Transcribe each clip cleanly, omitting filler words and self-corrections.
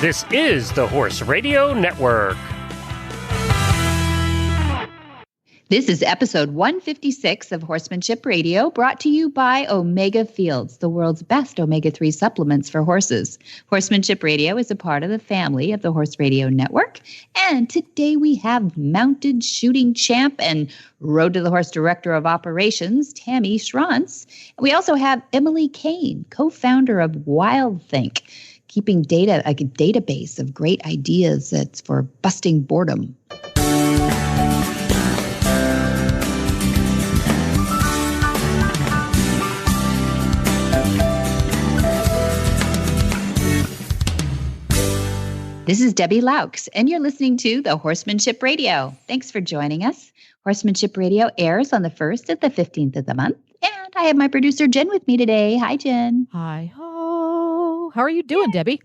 This is the Horse Radio Network. This is episode 156 of Horsemanship Radio, brought to you by Omega Fields, the world's best omega-3 supplements for horses. Horsemanship Radio is a part of the family of the Horse Radio Network. And today we have mounted shooting champ and Road to the Horse Director of Operations, Tammy Sronce. And we also have Emily Cain, co-founder of WildThink, keeping data, like a database of great ideas that's for busting boredom. This is Debbie Laux, and you're listening to the Horsemanship Radio. Thanks for joining us. Horsemanship Radio airs on the 1st and the 15th of the month. And I have my producer, Jen, with me today. Hi, Jen. Hi, ho. How are you doing, Debbie?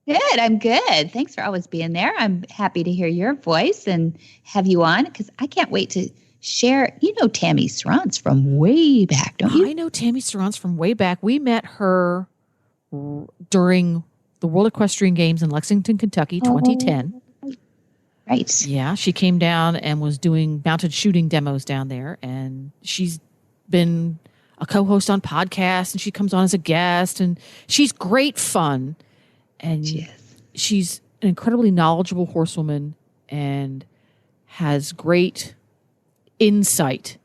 Good. I'm good. Thanks for always being there. I'm happy to hear your voice and have you on because I can't wait to share. You know Tammy Sronce from way back, don't you? I know Tammy Sronce from way back. We met her during the World Equestrian Games in Lexington, Kentucky, 2010. Right. Yeah, she came down and was doing mounted shooting demos down there, and she's been a co-host on podcasts, and she comes on as a guest, and she's great fun, and she's an incredibly knowledgeable horsewoman and has great insight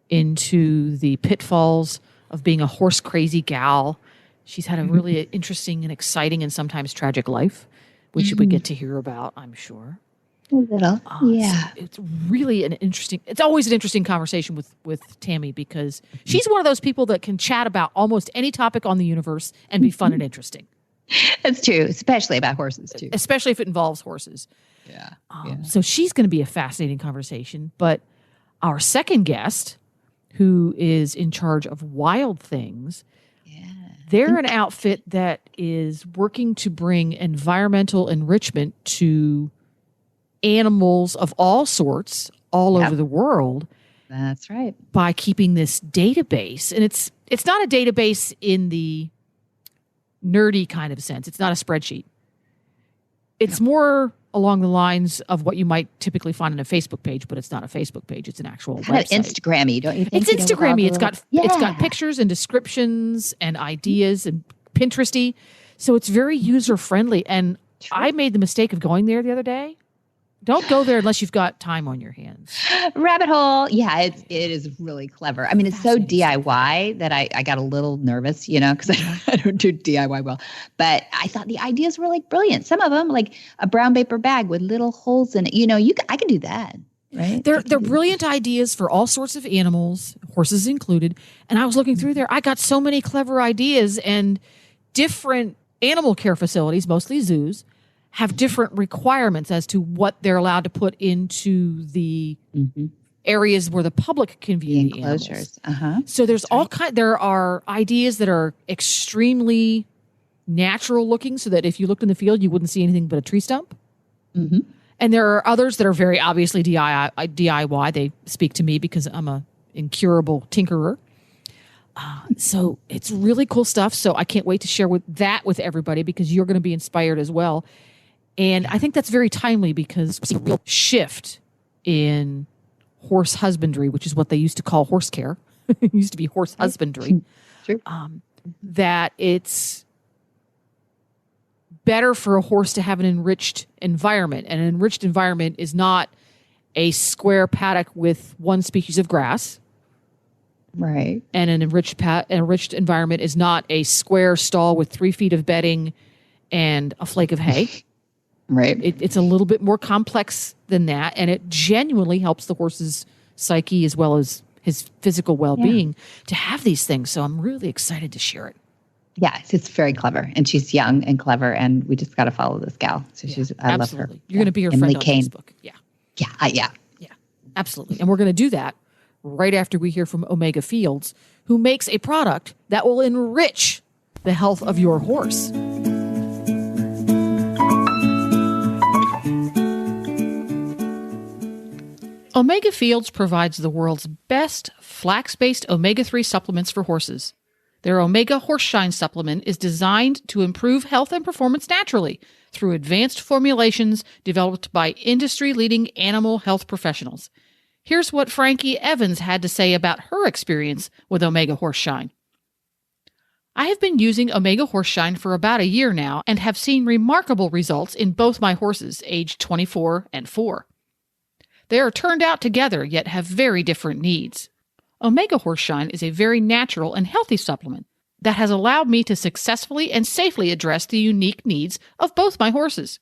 into the pitfalls of being a horse-crazy gal. She's had a really interesting and exciting and sometimes tragic life, which we get to hear about, I'm sure. A little, yeah. It's really it's always an interesting conversation with Tammy because she's one of those people that can chat about almost any topic on the universe and be fun and interesting. That's true, especially about horses, too. Especially if it involves horses. Yeah. So she's going to be a fascinating conversation. But our second guest, who is in charge of Wild Things, they're an outfit that is working to bring environmental enrichment to animals of all sorts all over the world. That's right. By keeping this database. And it's not a database in the nerdy kind of sense. It's not a spreadsheet. It's more along the lines of what you might typically find on a Facebook page, but it's not a Facebook page. It's an actual website. Instagrammy, don't you think? It's Instagrammy. It's got pictures and descriptions and ideas and Pinteresty. So it's very user friendly. And I made the mistake of going there the other day. Don't go there unless you've got time on your hands. Rabbit hole. Yeah, it is really clever. I mean, it's so DIY that I got a little nervous, because I don't do DIY well. But I thought the ideas were like brilliant. Some of them, like a brown paper bag with little holes in it. I can do that. Right? They're brilliant ideas for all sorts of animals, horses included. And I was looking through there. I got so many clever ideas, and different animal care facilities, mostly zoos, have different requirements as to what they're allowed to put into the areas where the public can view the enclosures. So there's there are ideas that are extremely natural looking, so that if you looked in the field, you wouldn't see anything but a tree stump. And there are others that are very obviously DIY. They speak to me because I'm a incurable tinkerer. So it's really cool stuff. So I can't wait to share with everybody because you're going to be inspired as well. And I think that's very timely because we see a real shift in horse husbandry, which is what they used to call horse care. It used to be horse husbandry. Sure. That it's better for a horse to have an enriched environment. And an enriched environment is not a square paddock with one species of grass. Right. And an enriched environment is not a square stall with 3 feet of bedding and a flake of hay. Right. It's a little bit more complex than that, and it genuinely helps the horse's psyche as well as his physical well-being to have these things. So I'm really excited to share it. Yeah, it's very clever, and she's young and clever, and we just got to follow this gal. So I love her. You're going to be her Emily friend on Cain. Facebook. Yeah, absolutely. And we're going to do that right after we hear from Omega Fields, who makes a product that will enrich the health of your horse. Omega Fields provides the world's best flax-based omega-3 supplements for horses. Their Omega Horseshine supplement is designed to improve health and performance naturally through advanced formulations developed by industry-leading animal health professionals. Here's what Frankie Evans had to say about her experience with Omega Horseshine. I have been using Omega Horseshine for about a year now and have seen remarkable results in both my horses, aged 24 and 4. They are turned out together, yet have very different needs. Omega Horseshine is a very natural and healthy supplement that has allowed me to successfully and safely address the unique needs of both my horses.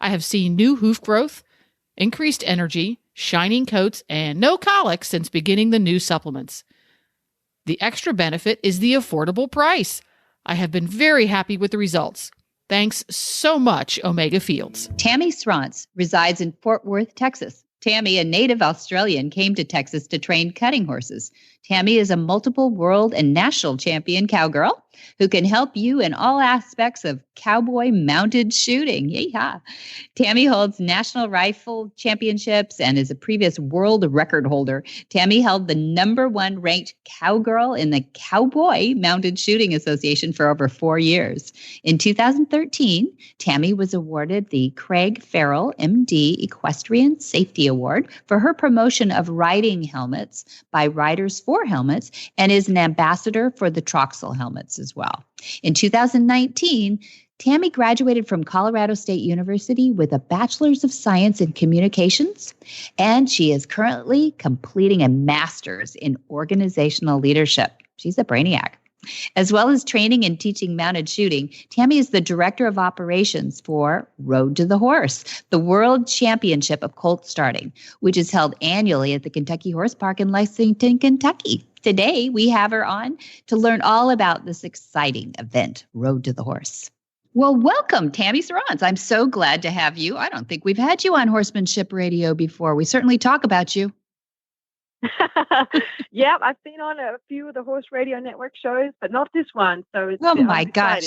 I have seen new hoof growth, increased energy, shining coats, and no colic since beginning the new supplements. The extra benefit is the affordable price. I have been very happy with the results. Thanks so much, Omega Fields. Tammy Sronce resides in Fort Worth, Texas. Tammy, a native Australian, came to Texas to train cutting horses. Tammy is a multiple world and national champion cowgirl who can help you in all aspects of cowboy mounted shooting. Yeehaw. Tammy holds national rifle championships and is a previous world record holder. Tammy held the #1 ranked cowgirl in the Cowboy Mounted Shooting Association for over 4 years. In 2013, Tammy was awarded the Craig Farrell, MD Equestrian Safety Award for her promotion of riding helmets by Riders for Helmets and is an ambassador for the Troxel helmets as well. In 2019, Tammy graduated from Colorado State University with a Bachelor's of Science in Communications, and she is currently completing a master's in organizational leadership. She's a brainiac. As well as training and teaching mounted shooting, Tammy is the director of operations for Road to the Horse, the World Championship of Colt Starting, which is held annually at the Kentucky Horse Park in Lexington, Kentucky. Today, we have her on to learn all about this exciting event, Road to the Horse. Well, welcome, Tammy Sronce. I'm so glad to have you. I don't think we've had you on Horsemanship Radio before. We certainly talk about you. Yeah, I've been on a few of the Horse Radio Network shows, but not this one. So it's, oh my gosh,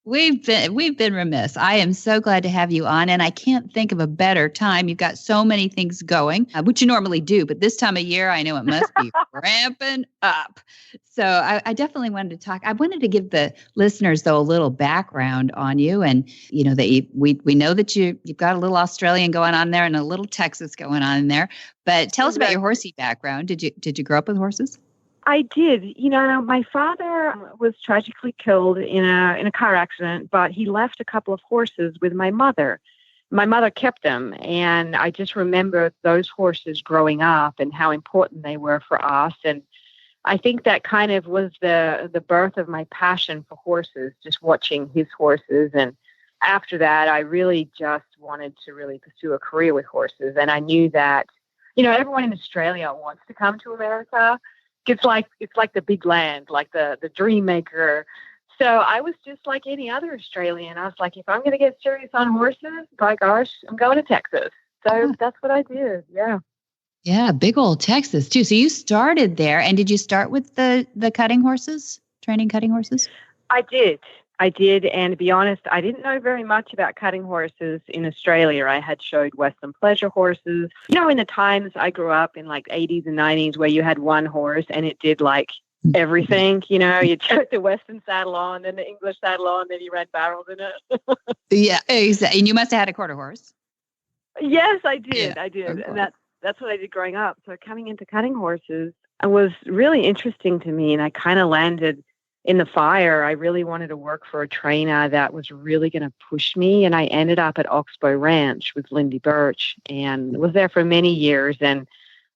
we've been remiss. I am so glad to have you on, and I can't think of a better time. You've got so many things going, which you normally do, but this time of year, I know it must be ramping up. So I definitely wanted to talk. I wanted to give the listeners, though, a little background on you, and you know that we know that you've got a little Australian going on there and a little Texas going on in there. But tell us about your horsey background. Did you grow up with horses? I did. You know, my father was tragically killed in a car accident, but he left a couple of horses with my mother. My mother kept them, and I just remember those horses growing up and how important they were for us. And I think that kind of was the birth of my passion for horses, just watching his horses. And after that, I really just wanted to really pursue a career with horses. And I knew that, you know, everyone in Australia wants to come to America. It's like the big land, like the dream maker. So I was just like any other Australian. I was like, if I'm going to get serious on horses, by gosh, I'm going to Texas. So that's what I did. Yeah. Yeah, big old Texas too. So you started there, and did you start with the cutting horses, training cutting horses? I did. And to be honest, I didn't know very much about cutting horses in Australia. I had showed Western pleasure horses. You know, in the times I grew up in like 80s and 90s where you had one horse and it did like everything. You know, you took the Western saddle on, then the English saddle on, then you ran barrels in it. Yeah, exactly. And you must have had a quarter horse. Yes, I did. Yeah, I did. And that's what I did growing up. So coming into cutting horses was really interesting to me. And I kind of landed in the fire. I really wanted to work for a trainer that was really going to push me. And I ended up at Oxbow Ranch with Lindy Birch and was there for many years. And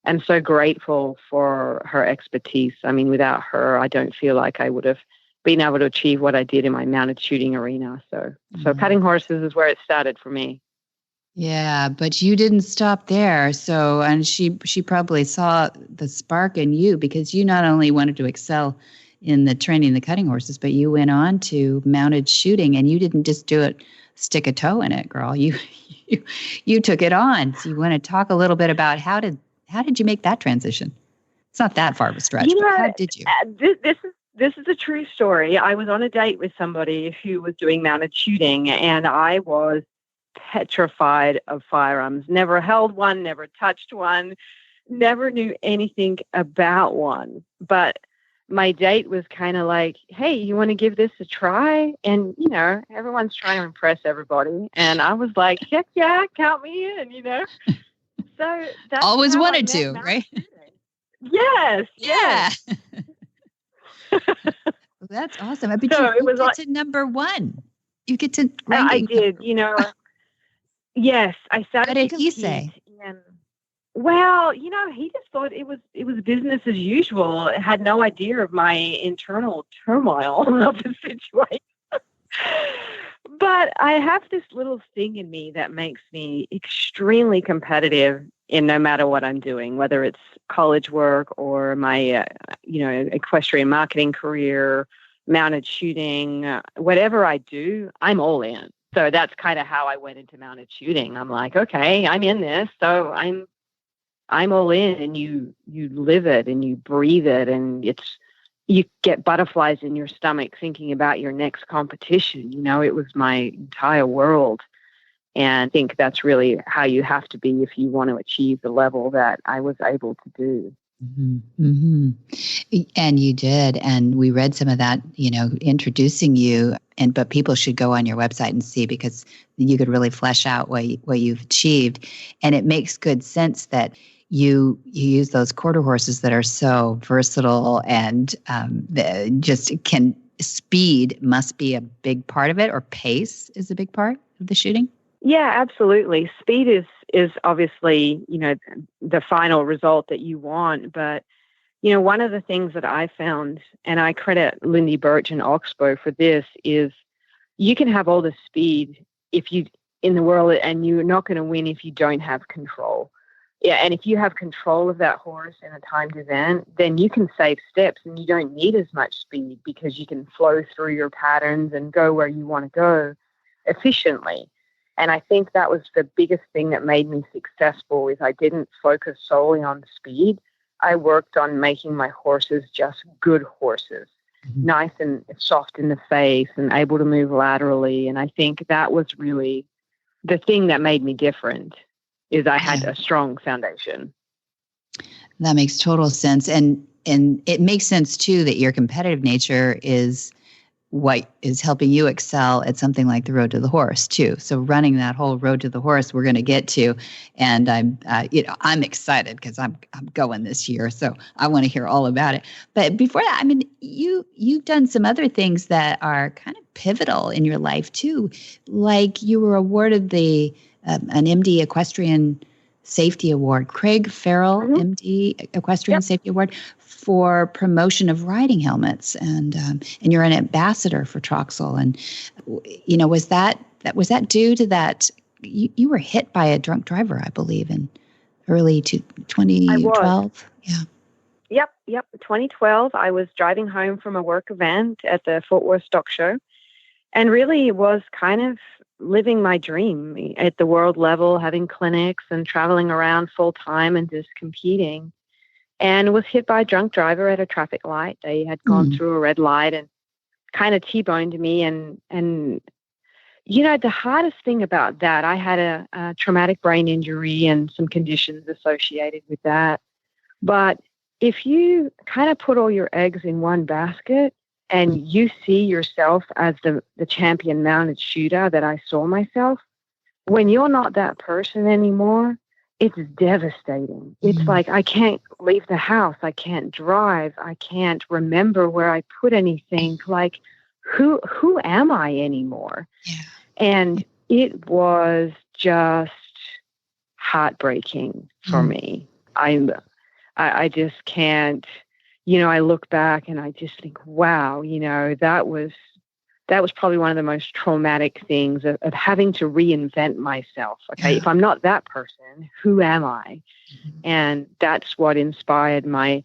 I'm so grateful for her expertise. I mean, without her, I don't feel like I would have been able to achieve what I did in my mounted shooting arena. So cutting horses is where it started for me. Yeah, but you didn't stop there. So, and she probably saw the spark in you, because you not only wanted to excel in the training the cutting horses, but you went on to mounted shooting, and you didn't just do it, stick a toe in it, girl. You took it on. So you want to talk a little bit about how did you make that transition? It's not that far of a stretch, but how did you? This is a true story. I was on a date with somebody who was doing mounted shooting, and I was petrified of firearms. Never held one, never touched one, never knew anything about one. But my date was kind of like, hey, you want to give this a try? And, everyone's trying to impress everybody. And I was like, heck yeah, count me in, So that's always how wanted to, right? Yes. Yeah. Well, that's awesome. But So you get to number one. You get to I did, Yes, I started. What did he say? And, well, he just thought it was business as usual. It had no idea of my internal turmoil of the situation. But I have this little thing in me that makes me extremely competitive in no matter what I'm doing, whether it's college work or my, equestrian marketing career, mounted shooting, whatever I do, I'm all in. So that's kind of how I went into mounted shooting. I'm like, okay, I'm in this, so I'm all in, and you live it and you breathe it, and you get butterflies in your stomach thinking about your next competition. It was my entire world. And I think that's really how you have to be if you want to achieve the level that I was able to do. Mm-hmm. Mm-hmm. And you did. And we read some of that, introducing you. But people should go on your website and see, because you could really flesh out what you've achieved. And it makes good sense that you use those quarter horses that are so versatile and speed must be a big part of it, or pace is a big part of the shooting. Yeah, absolutely. Speed is obviously, the final result that you want. But, one of the things that I found, and I credit Lindy Birch and Oxbow for this, is you can have all the speed in the world, and you're not going to win if you don't have control. Yeah, and if you have control of that horse in a timed event, then you can save steps and you don't need as much speed, because you can flow through your patterns and go where you want to go efficiently. And I think that was the biggest thing that made me successful, is I didn't focus solely on speed. I worked on making my horses just good horses, nice and soft in the face and able to move laterally. And I think that was really the thing that made me different, is I had a strong foundation. That makes total sense. And it makes sense, too, that your competitive nature is what is helping you excel at something like the Road to the Horse, too. So running that whole Road to the Horse, we're going to get to, and I'm excited because I'm going this year, so I want to hear all about it. But before that, you've done some other things that are kind of pivotal in your life too, like you were awarded an MD Equestrian Safety Award, Craig Farrell, MD Equestrian Safety Award, for promotion of riding helmets, and you're an ambassador for Troxel. And was that due to that? You were hit by a drunk driver, I believe, in early 2012. Yeah. Yep. 2012. I was driving home from a work event at the Fort Worth Stock Show, and really was kind of living my dream at the world level, having clinics and traveling around full time and just competing. And was hit by a drunk driver at a traffic light. They had gone through a red light and kind of T-boned me. And the hardest thing about that, I had a traumatic brain injury and some conditions associated with that. But if you kind of put all your eggs in one basket and you see yourself as the champion mounted shooter that I saw myself, when you're not that person anymore, it's devastating. It's like, I can't leave the house. I can't drive. I can't remember where I put anything. Like, who am I anymore? Yeah. And it was just heartbreaking for me. I just can't, I look back and I just think, wow, that was probably one of the most traumatic things of having to reinvent myself. Okay, if I'm not that person, who am I? And that's what inspired my,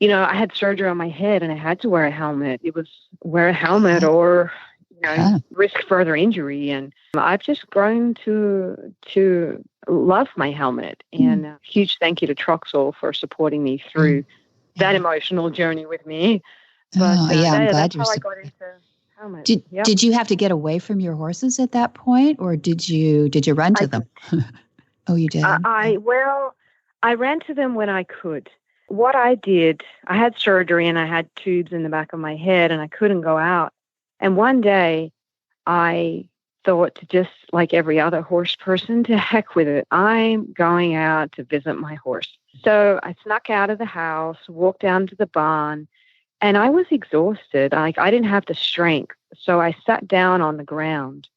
I had surgery on my head and I had to wear a helmet. It was wear a helmet or, risk further injury. And I've just grown to love my helmet. And a huge thank you to Troxel for supporting me through that emotional journey with me. But I'm glad that's how I got into helmet. Did you have to get away from your horses at that point, or did you run to them? Oh, you did. I ran to them when I could, what I did, I had surgery and I had tubes in the back of my head and I couldn't go out. And one day I thought, to just like every other horse person, to heck with it. I'm going out to visit my horse. So I snuck out of the house, walked down to the barn, and I was exhausted. I didn't have the strength. So I sat down on the ground.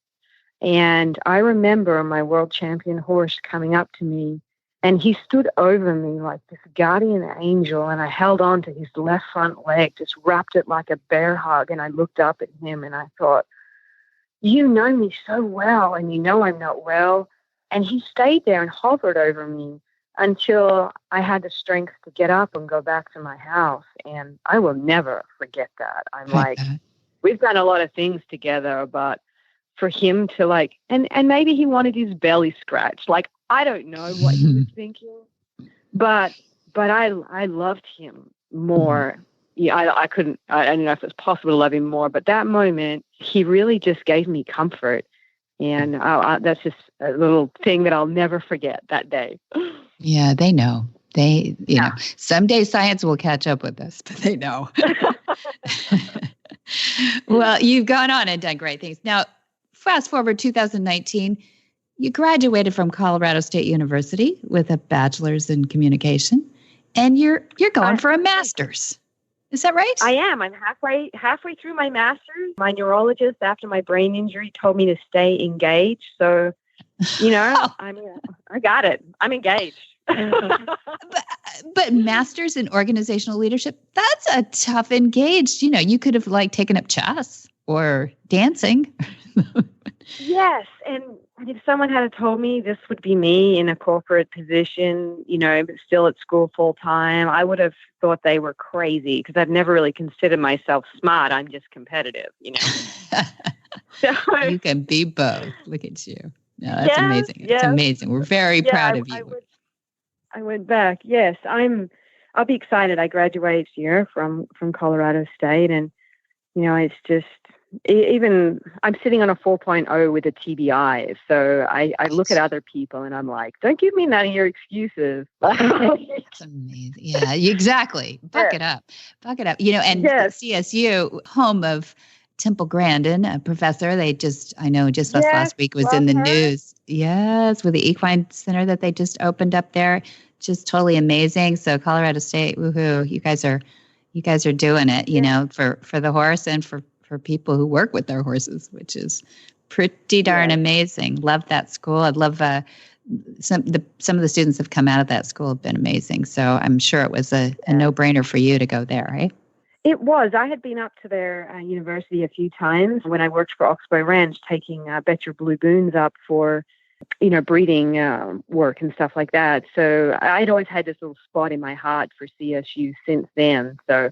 And I remember my world champion horse coming up to me, and he stood over me like this guardian angel, and I held on to his left front leg, just wrapped it like a bear hug, and I looked up at him and I thought, you know me so well, and you know I'm not well. And he stayed there and hovered over me until I had the strength to get up and go back to my house. And I will never forget that. I'm like, we've done a lot of things together, but for him to like, and maybe he wanted his belly scratched. Like, I don't know what he was thinking, but I loved him more. Yeah, I don't know if it's possible to love him more, but that moment, he really just gave me comfort. And that's just a little thing that I'll never forget that day. Yeah, they know. You know, someday science will catch up with us, but they know. Well, you've gone on and done great things. Now, fast forward 2019, you graduated from Colorado State University with a bachelor's in communication, and you're going for a master's. Is that right? I am. I'm halfway through my master's. My neurologist, after my brain injury, told me to stay engaged. So, you know, I got it. I'm engaged. but master's in organizational leadership, that's a tough engaged. You know, you could have like taken up chess or dancing. Yes. And if someone had told me this would be me in a corporate position, you know, but still at school full time, I would have thought they were crazy, because I've never really considered myself smart. I'm just competitive, you know. So you can be both. Look at you. No, that's amazing. It's amazing. We're very proud of you. I went back. Yes, I'll be excited. I graduated this year from Colorado State, and you know, it's just, even I'm sitting on a 4.0 with a TBI. So I look at other people and I'm like, don't give me none of your excuses. That's amazing. Yeah, exactly. Buck it up. You know, and CSU, home of Temple Grandin, a professor, just last week was in the news. Yes, with the equine center that they just opened up there. Just totally amazing. So Colorado State, woohoo, you guys are doing it, you know, for the horse and for people who work with their horses, which is pretty darn amazing. Love that school. I'd love some of the students have come out of that school have been amazing. So I'm sure it was a no-brainer for you to go there, right? It was. I had been up to their university a few times when I worked for Oxbow Ranch, taking Bet Your Blue Boons up for, you know, breeding work and stuff like that. So I'd always had this little spot in my heart for CSU since then. So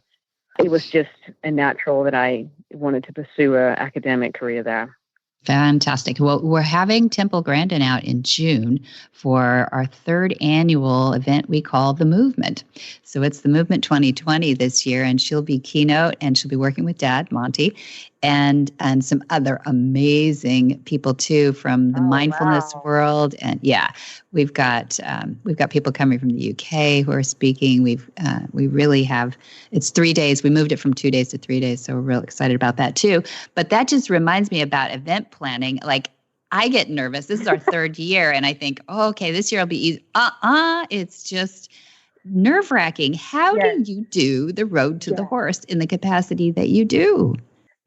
it was just a natural that I wanted to pursue an academic career there. Fantastic. Well, we're having Temple Grandin out in June for our third annual event we call The Movement. So it's The Movement 2020 this year, and she'll be keynote, and she'll be working with Dad, Monty, and some other amazing people too from the mindfulness world. And we've got people coming from the UK who are speaking. We really have, it's 3 days. We moved it from 2 days to 3 days. So we're real excited about that too. But that just reminds me about event planning. Like, I get nervous. This is our third year. And I think, okay, this year will be easy. It's just nerve-wracking. How do you do the road to the horse in the capacity that you do?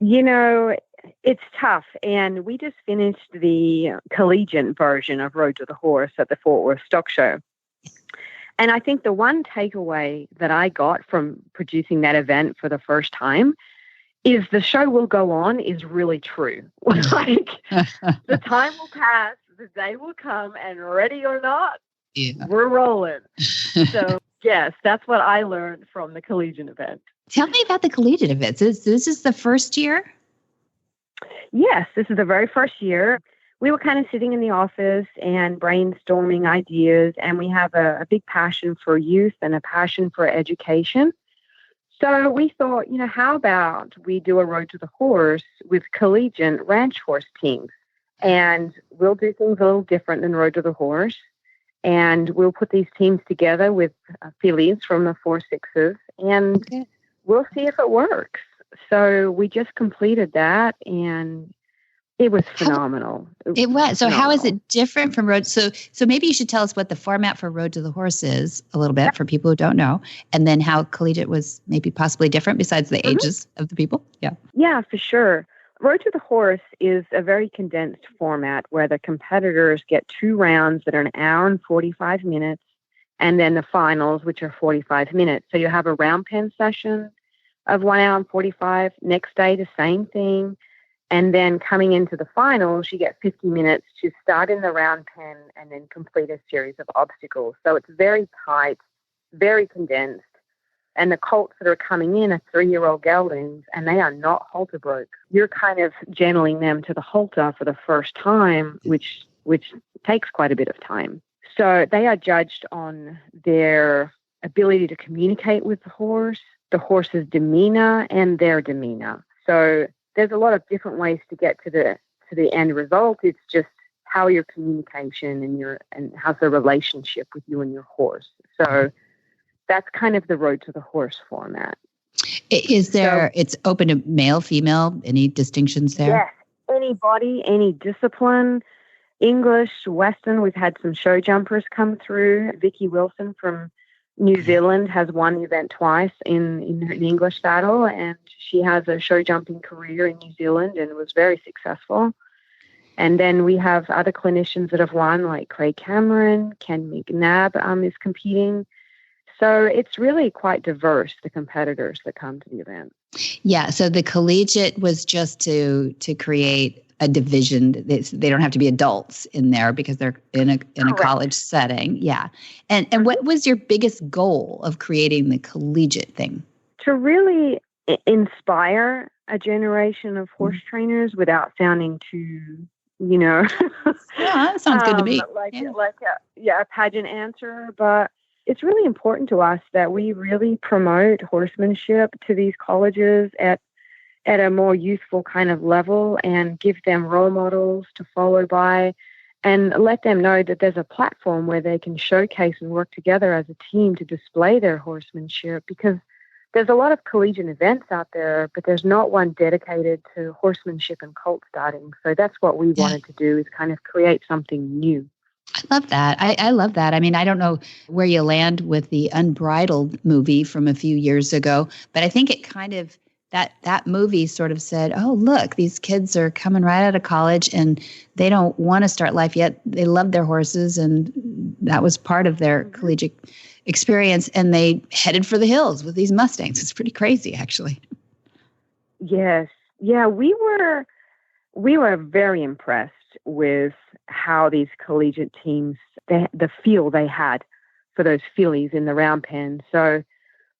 You know, it's tough. And we just finished the collegiate version of Road to the Horse at the Fort Worth Stock Show. And I think the one takeaway that I got from producing that event for the first time is the show will go on is really true. Like, the time will pass, the day will come, and ready or not, we're rolling. So, yes, that's what I learned from the collegiate event. Tell me about the collegiate events. This is the first year? Yes, this is the very first year. We were kind of sitting in the office and brainstorming ideas, and we have a big passion for youth and a passion for education. So we thought, you know, how about we do a Road to the Horse with collegiate ranch horse teams? And we'll do things a little different than Road to the Horse. And we'll put these teams together with fillies from the 4-6s, and we'll see if it works. So we just completed that, and it was phenomenal. It was. So how is it different from Road? So maybe you should tell us what the format for Road to the Horse is a little bit for people who don't know, and then how collegiate was maybe possibly different besides the ages of the people. Yeah. Yeah, for sure. Road to the Horse is a very condensed format where the competitors get 2 rounds that are an hour and 45 minutes, and then the finals, which are 45 minutes. So you have a round pen session of 1 hour and 45. Next day, the same thing. And then coming into the finals, you get 50 minutes to start in the round pen and then complete a series of obstacles. So it's very tight, very condensed. And the colts that are coming in are 3-year-old geldings, and they are not halter broke. You're kind of channeling them to the halter for the first time, which takes quite a bit of time. So they are judged on their ability to communicate with the horse's demeanor, and their demeanor. So there's a lot of different ways to get to the end result. It's just how your communication and how's the relationship with you and your horse. So that's kind of the Road to the Horse format. Is there, it's open to male, female, any distinctions there? Yes, anybody, any discipline, English, Western. We've had some show jumpers come through. Vicky Wilson from New Zealand has won the event twice in her English saddle, and she has a show jumping career in New Zealand and was very successful. And then we have other clinicians that have won, like Craig Cameron, Ken McNabb is competing. So it's really quite diverse, the competitors that come to the event. Yeah, so the collegiate was just to create a division. They don't have to be adults in there because they're in a college setting. Yeah. And what was your biggest goal of creating the collegiate thing? To really inspire a generation of horse trainers without sounding too, Yeah, that sounds good to me. Like a pageant answer, but it's really important to us that we really promote horsemanship to these colleges at a more youthful kind of level and give them role models to follow by and let them know that there's a platform where they can showcase and work together as a team to display their horsemanship, because there's a lot of collegiate events out there, but there's not one dedicated to horsemanship and colt starting. So that's what we wanted to do, is kind of create something new. I love that. I love that. I mean, I don't know where you land with the Unbridled movie from a few years ago, but I think it kind of, that movie sort of said, oh, look, these kids are coming right out of college and they don't want to start life yet. They love their horses, and that was part of their collegiate experience. And they headed for the hills with these Mustangs. It's pretty crazy, actually. Yes. Yeah, we were very impressed with how these collegiate teams, the feel they had for those fillies in the round pen. So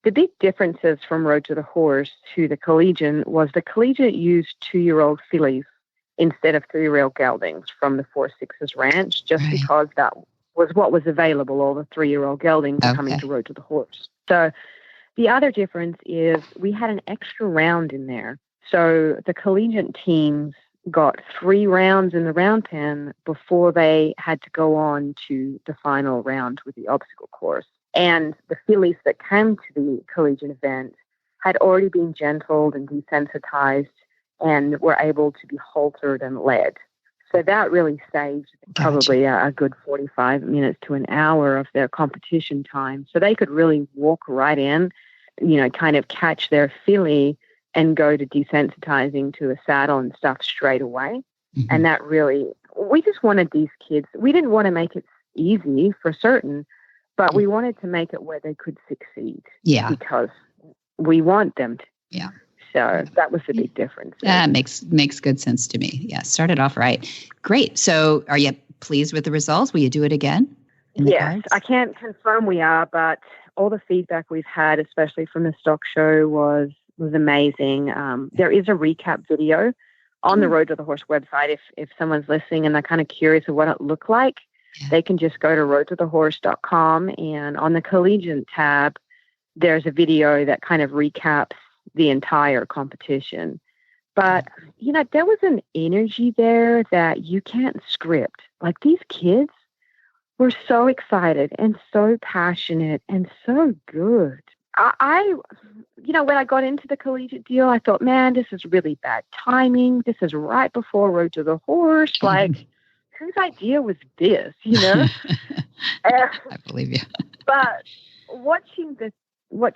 the big differences from Road to the Horse to the collegiate was the collegiate used 2-year-old fillies instead of 3-year-old geldings from the 4-6s ranch, just because that was what was available. All the 3-year-old geldings are coming to Road to the Horse. So the other difference is we had an extra round in there. So the collegiate teams got 3 rounds in the round pen before they had to go on to the final round with the obstacle course. And the fillies that came to the collegiate event had already been gentled and desensitized and were able to be haltered and led. So that really saved probably a good 45 minutes to an hour of their competition time. So they could really walk right in, kind of catch their filly and go to desensitizing to a saddle and stuff straight away. Mm-hmm. And that really, we just wanted these kids, we didn't want to make it easy for certain, but we wanted to make it where they could succeed. Yeah. Because we want them to. Yeah. So that was the big difference. That makes good sense to me. Yeah. Started off right. Great. So are you pleased with the results? Will you do it again? Yes. I can't confirm we are, but all the feedback we've had, especially from the stock show, was amazing. There is a recap video on the Road to the Horse website. If someone's listening and they're kind of curious of what it looked like, they can just go to roadtothehorse.com, and on the collegiate tab, there's a video that kind of recaps the entire competition. But, there was an energy there that you can't script. Like, these kids were so excited and so passionate and so good. I when I got into the collegiate deal, I thought, man, this is really bad timing. This is right before Road to the Horse. Like, whose idea was this, I believe you. But watching I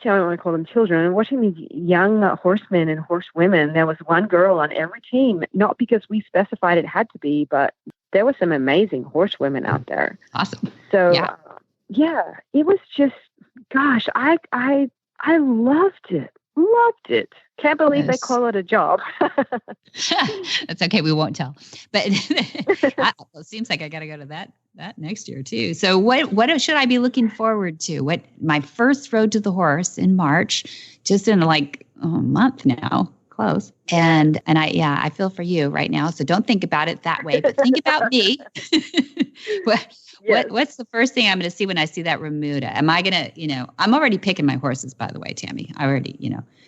don't want to call them children, and watching these young horsemen and horsewomen, there was one girl on every team, not because we specified it had to be, but there were some amazing horsewomen out there. Awesome. So, it was just, gosh, I loved it. Loved it. Can't believe they call it a job. That's okay. We won't tell. But it seems like I got to go to that next year too. So what should I be looking forward to? My first Road to the Horse in March, just in a month now, close. And I feel for you right now. So don't think about it that way, but think about me. What's the first thing I'm going to see when I see that remuda? Am I going to, I'm already picking my horses, by the way, Tammy. I already,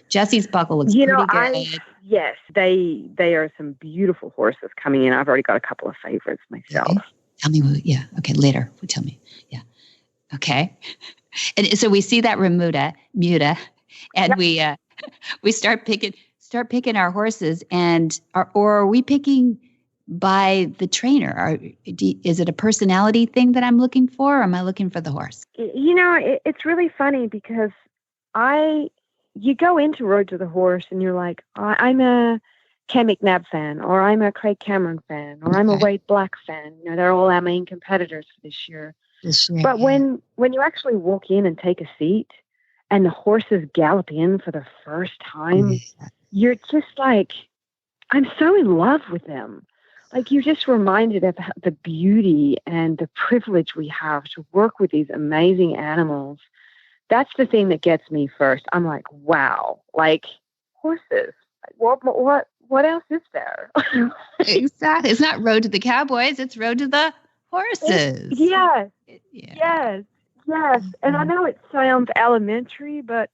Jesse's buckle looks pretty good. Yes, they are some beautiful horses coming in. I've already got a couple of favorites myself. Okay. Tell me, okay, later. Tell me, yeah. Okay. And so we see that remuda, and we start picking our horses, and or are we picking by the trainer? Is it a personality thing that I'm looking for, or am I looking for the horse? It's really funny because you go into Road to the Horse and you're like, I'm a Ken McNabb fan, or I'm a Craig Cameron fan, or I'm a Wade Black fan. They're all our main competitors this year. But when you actually walk in and take a seat and the horses gallop in for the first time, you're just like, I'm so in love with them. Like, you're just reminded of the beauty and the privilege we have to work with these amazing animals. That's the thing that gets me first. I'm like, wow, like horses. What else is there? Exactly. It's not Road to the Cowboys. It's Road to the Horses. Yes. And I know it sounds elementary, but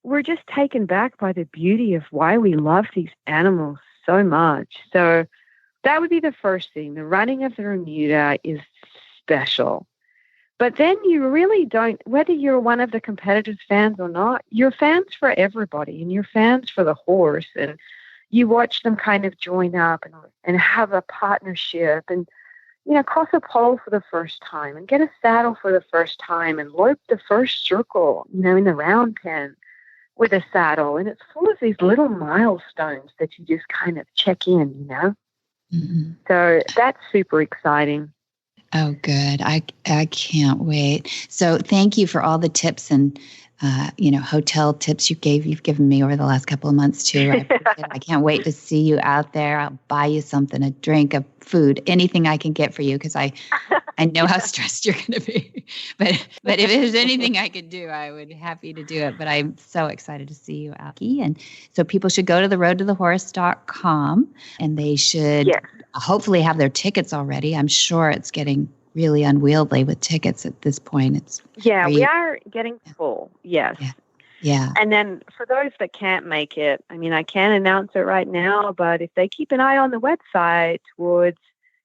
we're just taken back by the beauty of why we love these animals so much. So that would be the first thing. The running of the remuda is special. But then you really don't, whether you're one of the competitors' fans or not, you're fans for everybody, and you're fans for the horse. And you watch them kind of join up and have a partnership and, cross a pole for the first time and get a saddle for the first time and lope the first circle, in the round pen with a saddle. And it's full of these little milestones that you just kind of check in, Mm-hmm. So that's super exciting. Oh, good. I can't wait. So thank you for all the tips and, hotel tips you've given me over the last couple of months too. I can't wait to see you out there. I'll buy you something, a drink, a food, anything I can get for you, because I know how stressed you're going to be. But if there's anything I could do, I would be happy to do it. But I'm so excited to see you out. And so people should go to theroadtothehorse.com, and they should hopefully have their tickets already. I'm sure it's getting really unwieldy with tickets at this point. We are getting full. Yes. Yeah. And then for those that can't make it, I can't announce it right now, but if they keep an eye on the website towards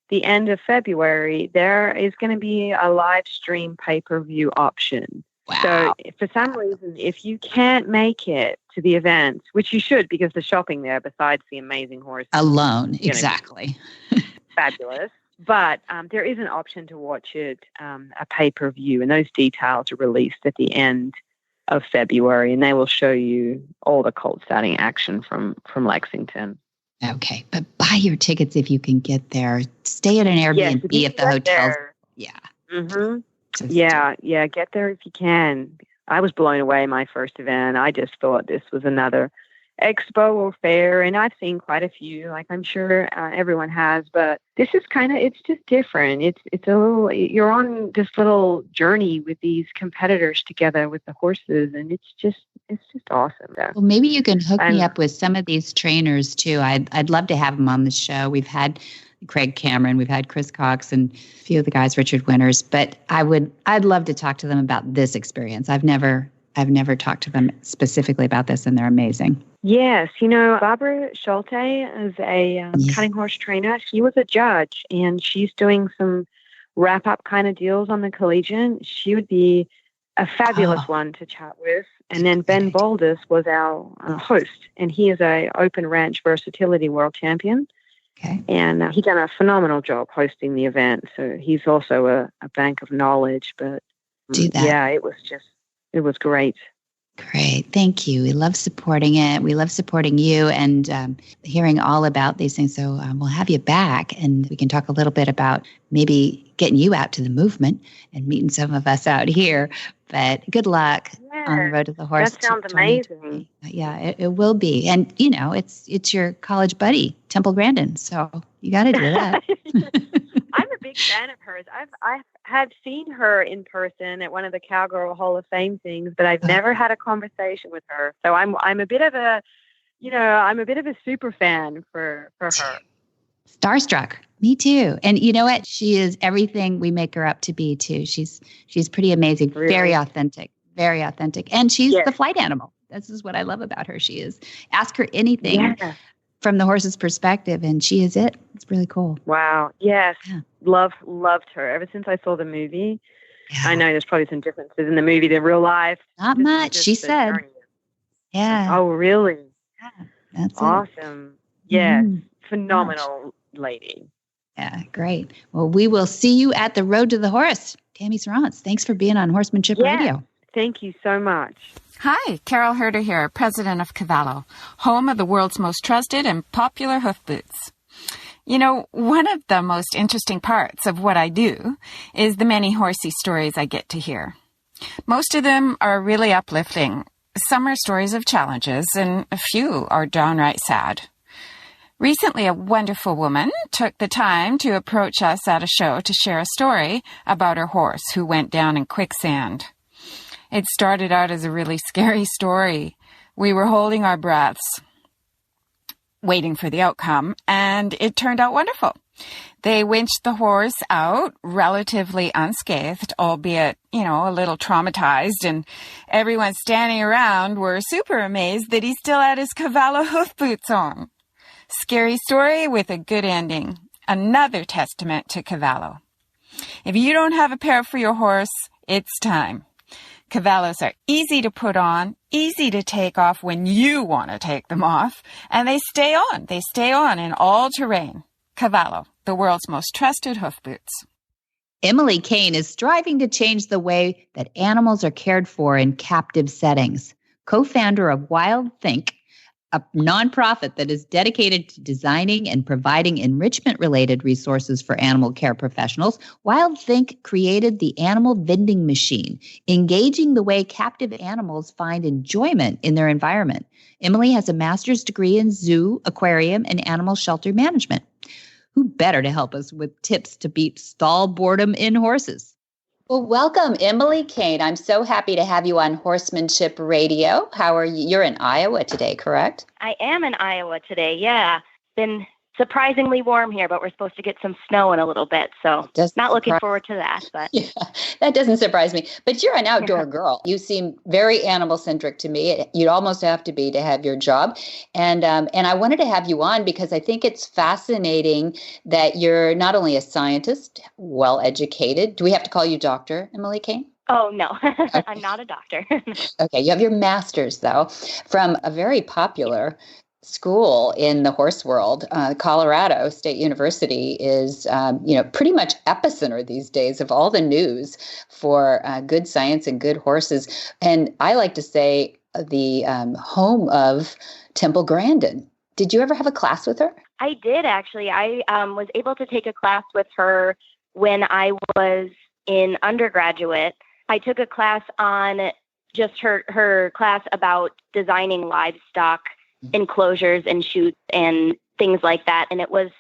the end of February, there is going to be a live stream pay-per-view option. Wow. So for some reason, if you can't make it to the event, which you should, because the shopping there, besides the amazing horses alone, exactly. Fabulous. But there is an option to watch it, a pay-per-view, and those details are released at the end of February, and they will show you all the Colt starting action from Lexington. Okay, but buy your tickets if you can get there. Stay at an Airbnb if the hotels. Yeah. Mm-hmm. Get there if you can. I was blown away my first event. I just thought this was another expo or fair, and I've seen quite a few, like I'm sure everyone has, but this is it's just different. It's a little, you're on this little journey with these competitors together with the horses, and it's just awesome. Well, maybe you can hook me up with some of these trainers too. I'd love to have them on the show. We've had Craig Cameron, we've had Chris Cox, and a few of the guys, Richard Winters, but I'd love to talk to them about this experience. I've never talked to them specifically about this, and they're amazing. Yes. Barbara Schulte is a cutting horse trainer. She was a judge, and she's doing some wrap-up kind of deals on the collegiate, she would be a fabulous one to chat with. And then Ben Baldus was our host, and he is a open ranch versatility world champion. Okay. And he done a phenomenal job hosting the event. So he's also a bank of knowledge. But yeah, it was great. Great. Thank you. We love supporting it. We love supporting you and hearing all about these things. So we'll have you back and we can talk a little bit about maybe getting you out to the movement and meeting some of us out here. But good luck on the road to the horse. That sounds amazing. Yeah, it will be. And, you know, it's your college buddy, Temple Grandin. So you got to do that. I'm a big fan of hers. I have seen her in person at one of the Cowgirl Hall of Fame things, but I've never had a conversation with her. So I'm a bit of a, I'm a bit of a super fan for her. Starstruck. Me too. And you know what? She is everything we make her up to be too. She's pretty amazing. Really? Very authentic. Very authentic. And she's the flight animal. This is what I love about her. She is. Ask her anything from the horse's perspective, and she is it. It's really cool. Wow. Yes. Yeah. Loved her. Ever since I saw the movie. Yeah. I know there's probably some differences in the movie to real life. Not much, she said. Journey. Yeah. Oh, really? Yeah. That's awesome. Yes. Phenomenal lady. Yeah, great. Well, we will see you at the Road to the Horse. Tammy Sronce, thanks for being on Horsemanship Radio. Thank you so much. Hi, Carol Herder here, president of Cavallo, home of the world's most trusted and popular hoof boots. You know, one of the most interesting parts of what I do is the many horsey stories I get to hear. Most of them are really uplifting. Some are stories of challenges, and a few are downright sad. Recently, a wonderful woman took the time to approach us at a show to share a story about her horse who went down in quicksand. It started out as a really scary story. We were holding our breaths, waiting for the outcome, and it turned out wonderful. They winched the horse out relatively unscathed, albeit, a little traumatized, and everyone standing around were super amazed that he still had his Cavallo hoof boots on. Scary story with a good ending. Another testament to Cavallo. If you don't have a pair for your horse, it's time. Cavallos are easy to put on, easy to take off when you want to take them off, and they stay on. They stay on in all terrain. Cavallo, the world's most trusted hoof boots. Emily Cain is striving to change the way that animals are cared for in captive settings. Co-founder of WildThink, a nonprofit that is dedicated to designing and providing enrichment-related resources for animal care professionals, WildThink created the Animal Vending Machine, engaging the way captive animals find enjoyment in their environment. Emily has a master's degree in zoo, aquarium, and animal shelter management. Who better to help us with tips to beat stall boredom in horses? Well, welcome, Emily Cain. I'm so happy to have you on Horsemanship Radio. How are you? You're in Iowa today, correct? I am in Iowa today, yeah. Been surprisingly warm here, but we're supposed to get some snow in a little bit, so not looking forward to that. But yeah, that doesn't surprise me. But you're an outdoor girl. You seem very animal-centric to me. You'd almost have to have your job. And I wanted to have you on because I think it's fascinating that you're not only a scientist, well-educated. Do we have to call you Dr. Emily Cain? Oh, no, Okay. I'm not a doctor. Okay, you have your master's, though, from a very popular school in the horse world. Colorado State University is, pretty much epicenter these days of all the news for good science and good horses. And I like to say the home of Temple Grandin. Did you ever have a class with her? I did, actually. I was able to take a class with her when I was in undergraduate. I took a class on just her class about designing livestock enclosures and chutes and things like that. And it was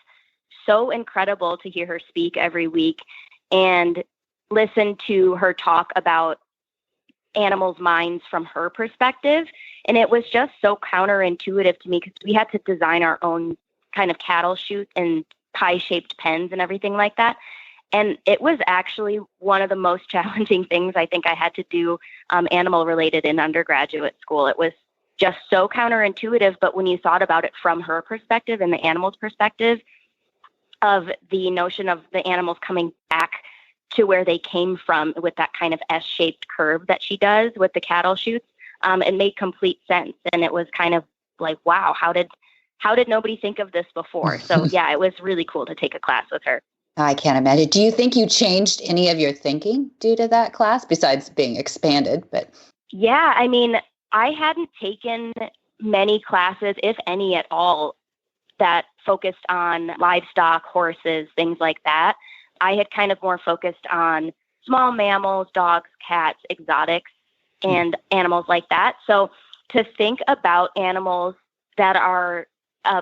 so incredible to hear her speak every week and listen to her talk about animals' minds from her perspective. And it was just so counterintuitive to me because we had to design our own kind of cattle chute and pie-shaped pens and everything like that. And it was actually one of the most challenging things I think I had to do animal-related in undergraduate school. It was just so counterintuitive, but when you thought about it from her perspective and the animal's perspective of the notion of the animals coming back to where they came from with that kind of S-shaped curve that she does with the cattle chutes. It made complete sense. And it was kind of like, wow, how did nobody think of this before? So yeah, it was really cool to take a class with her. I can't imagine. Do you think you changed any of your thinking due to that class besides being expanded? But yeah, I mean, I hadn't taken many classes, if any at all, that focused on livestock, horses, things like that. I had kind of more focused on small mammals, dogs, cats, exotics, and animals like that. So to think about animals that are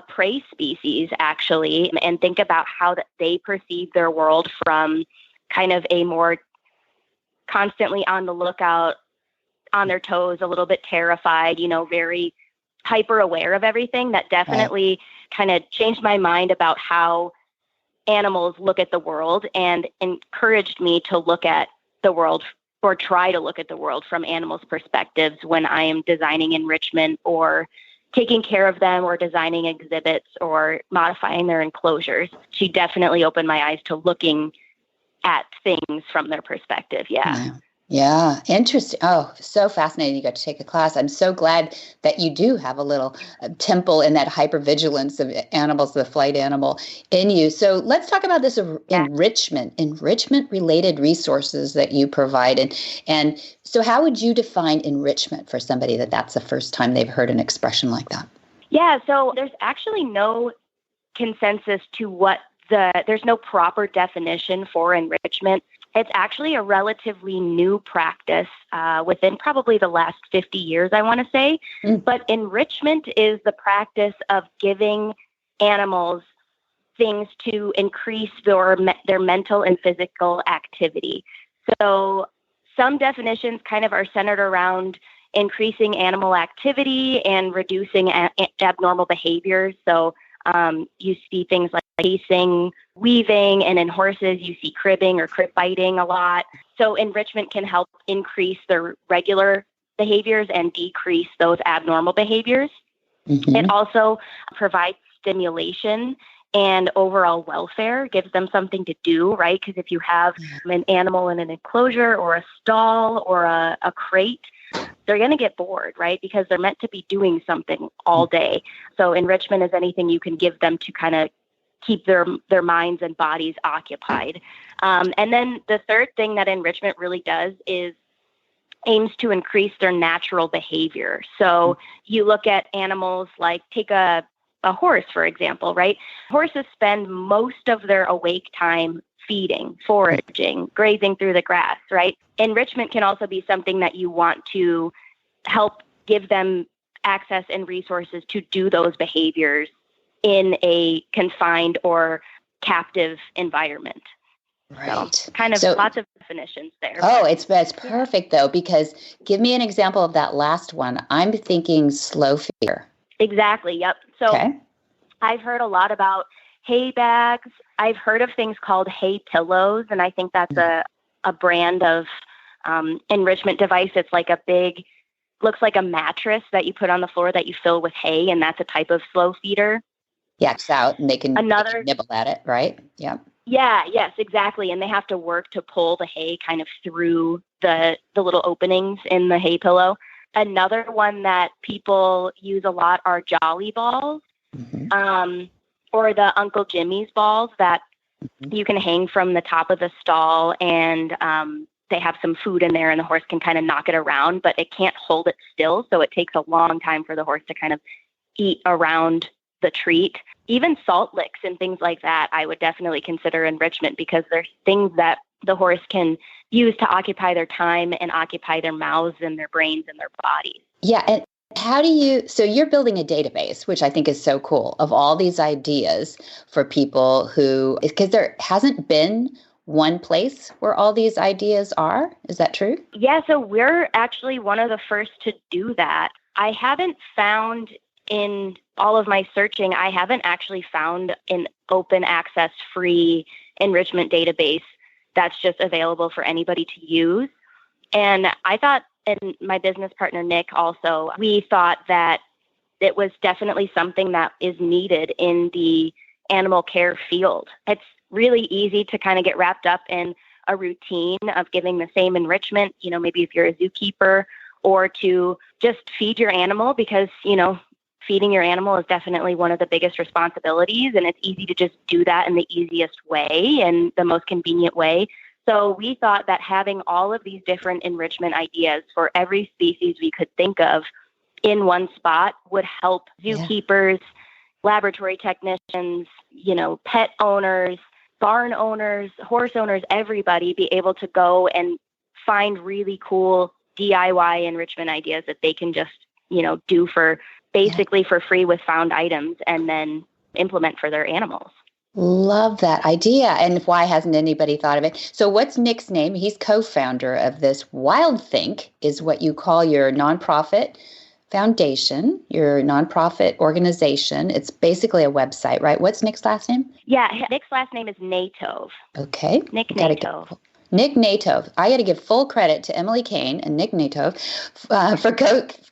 prey species, actually, and think about how that they perceive their world from kind of a more constantly on the lookout, on their toes, a little bit terrified, very hyper aware of everything, that definitely kind of changed my mind about how animals look at the world and encouraged me to look at the world or try to look at the world from animals' perspectives when I am designing enrichment or taking care of them or designing exhibits or modifying their enclosures. She definitely opened my eyes to looking at things from their perspective. Yeah. Interesting. Oh, so fascinating. You got to take a class. I'm so glad that you do have a little temple in that hypervigilance of animals, the flight animal in you. So let's talk about this enrichment related resources that you provide. And so how would you define enrichment for somebody that's the first time they've heard an expression like that? Yeah. So there's actually no consensus to there's no proper definition for enrichment. It's actually a relatively new practice within probably the last 50 years, I want to say. But enrichment is the practice of giving animals things to increase their mental and physical activity. So some definitions kind of are centered around increasing animal activity and reducing abnormal behaviors. So you see things like pacing, weaving, and in horses, you see cribbing or crib biting a lot. So enrichment can help increase their regular behaviors and decrease those abnormal behaviors. It also provides stimulation and overall welfare, gives them something to do, right? Because if you have an animal in an enclosure or a stall or a crate, they're going to get bored, right? Because they're meant to be doing something all day. So enrichment is anything you can give them to kind of keep their minds and bodies occupied. And then the third thing that enrichment really does is aims to increase their natural behavior. So you look at animals like, take a horse, for example, right? Horses spend most of their awake time feeding, foraging, grazing through the grass, right? Enrichment can also be something that you want to help give them access and resources to do those behaviors in a confined or captive environment. Right. So kind of lots of definitions there. Oh, it's perfect though, because give me an example of that last one. I'm thinking slow feeder. Exactly. Yep. So I've heard a lot about hay bags. I've heard of things called hay pillows, and I think that's a brand of enrichment device. It's like looks like a mattress that you put on the floor that you fill with hay, and that's a type of slow feeder. Yeah, it's out, and they can nibble at it, right? Yeah. Yeah, yes, exactly. And they have to work to pull the hay kind of through the little openings in the hay pillow. Another one that people use a lot are jolly balls, or the Uncle Jimmy's balls that you can hang from the top of the stall, and they have some food in there, and the horse can kind of knock it around, but it can't hold it still. So it takes a long time for the horse to kind of eat around the treat. Even salt licks and things like that, I would definitely consider enrichment, because they're things that the horse can use to occupy their time and occupy their mouths and their brains and their bodies. Yeah. And so you're building a database, which I think is so cool, of all these ideas for people because there hasn't been one place where all these ideas are. Is that true? Yeah. So we're actually one of the first to do that. I haven't found in all of my searching, I haven't actually found an open access free enrichment database that's just available for anybody to use. And I thought, and my business partner, Nick, also, we thought that it was definitely something that is needed in the animal care field. It's really easy to kind of get wrapped up in a routine of giving the same enrichment, maybe if you're a zookeeper, or to just feed your animal, because, feeding your animal is definitely one of the biggest responsibilities, and it's easy to just do that in the easiest way and the most convenient way. So we thought that having all of these different enrichment ideas for every species we could think of in one spot would help zookeepers, laboratory technicians, pet owners, barn owners, horse owners, everybody be able to go and find really cool DIY enrichment ideas that they can just, do for basically for free with found items, and then implement for their animals. Love that idea. And why hasn't anybody thought of it? So what's Nick's name? He's co-founder of this. WildThink is what you call your nonprofit foundation, your nonprofit organization. It's basically a website, right? What's Nick's last name? Yeah, Nick's last name is Natov. Okay. Nick Natov. Nick Natov. I got to give full credit to Emily Cain and Nick Natov for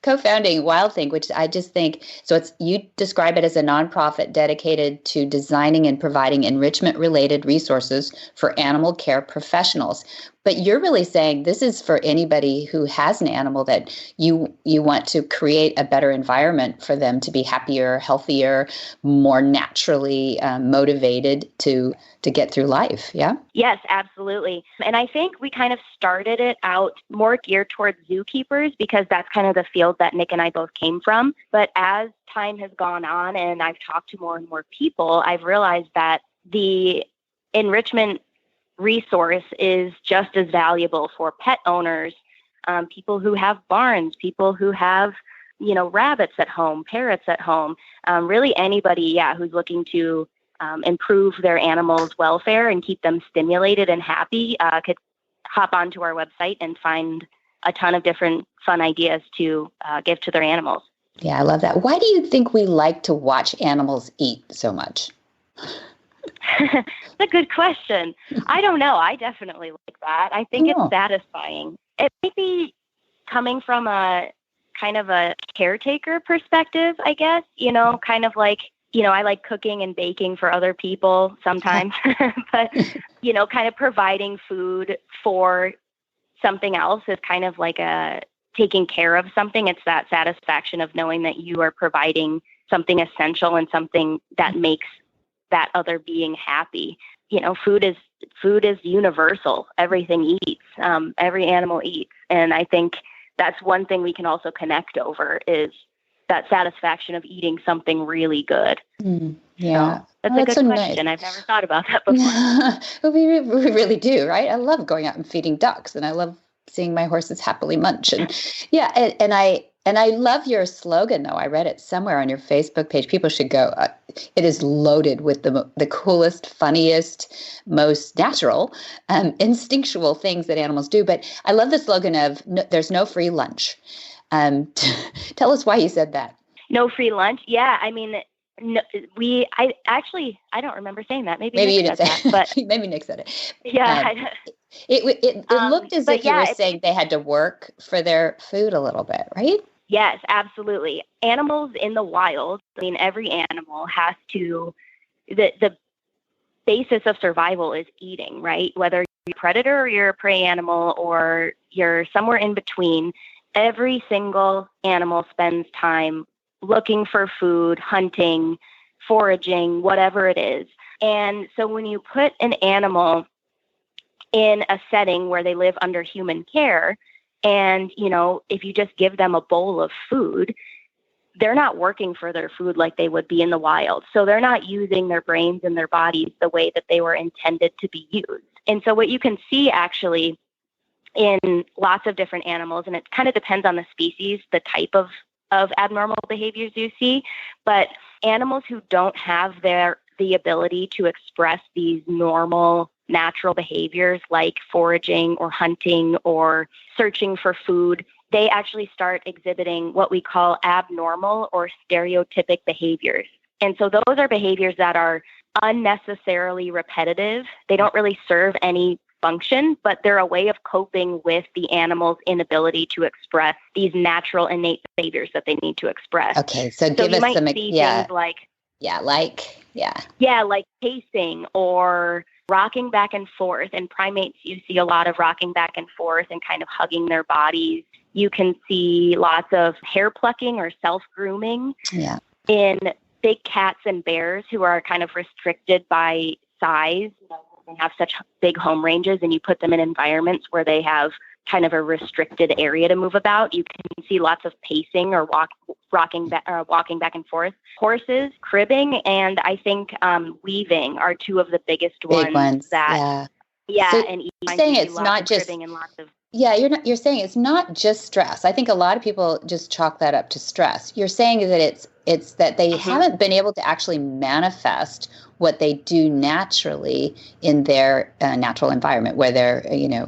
co-founding WildThink, which I just think, so you describe it as a nonprofit dedicated to designing and providing enrichment-related resources for animal care professionals. But you're really saying this is for anybody who has an animal that you want to create a better environment for them to be happier, healthier, more naturally motivated to get through life. Yeah? Yes, absolutely. And I think we kind of started it out more geared towards zookeepers because that's kind of the field that Nick and I both came from. But as time has gone on and I've talked to more and more people, I've realized that the enrichment resource is just as valuable for pet owners, people who have barns, people who have, rabbits at home, parrots at home, really anybody, who's looking to improve their animals' welfare and keep them stimulated and happy, could hop onto our website and find a ton of different fun ideas to give to their animals. Yeah, I love that. Why do you think we like to watch animals eat so much? That's a good question. I don't know. I definitely like that. I think it's satisfying. It may be coming from a kind of a caretaker perspective, I guess, kind of like, I like cooking and baking for other people sometimes, but, kind of providing food for something else is kind of like taking care of something. It's that satisfaction of knowing that you are providing something essential and something that makes that other being happy. Food is universal. Everything eats. Every animal eats. And I think that's one thing we can also connect over is that satisfaction of eating something really good. Yeah. So that's a good so question. Nice. I've never thought about that before. Well, we really do, right? I love going out and feeding ducks, and I love seeing my horses happily munch. And and I love your slogan, though. I read it somewhere on your Facebook page. People should go. It is loaded with the coolest, funniest, most natural, instinctual things that animals do. But I love the slogan of "There's no free lunch." Tell us why you said that. No free lunch? Yeah, I mean, no, I don't remember saying that. Maybe you Nick didn't said say that, but maybe Nick said it. Yeah. It looked as if you were saying they had to work for their food a little bit, right? Yes, absolutely. Animals in the wild, I mean, every animal has to, the basis of survival is eating, right? Whether you're a predator or you're a prey animal or you're somewhere in between, every single animal spends time looking for food, hunting, foraging, whatever it is. And so when you put an animal in a setting where they live under human care, and, if you just give them a bowl of food, they're not working for their food like they would be in the wild. So they're not using their brains and their bodies the way that they were intended to be used. And so what you can see actually in lots of different animals, and it kind of depends on the species, the type of abnormal behaviors you see, but animals who don't have the ability to express these normal natural behaviors like foraging or hunting or searching for food, they actually start exhibiting what we call abnormal or stereotypic behaviors. And so those are behaviors that are unnecessarily repetitive. They don't really serve any function, but they're a way of coping with the animal's inability to express these natural innate behaviors that they need to express. Okay, so give us some things like like pacing or rocking back and forth. In primates, you see a lot of rocking back and forth and kind of hugging their bodies. You can see lots of hair plucking or self-grooming. Yeah. In big cats and bears who are kind of restricted by size, they have such big home ranges, and you put them in environments where they have kind of a restricted area to move about. You can see lots of pacing or walking back and forth. Horses, cribbing, and I think weaving are two of the biggest Big ones. that. Yeah, So and you're saying it's not just cribbing and lots of. Yeah, you're saying it's not just stress. I think a lot of people just chalk that up to stress. You're saying that it's that they haven't been able to actually manifest what they do naturally in their natural environment, where they're,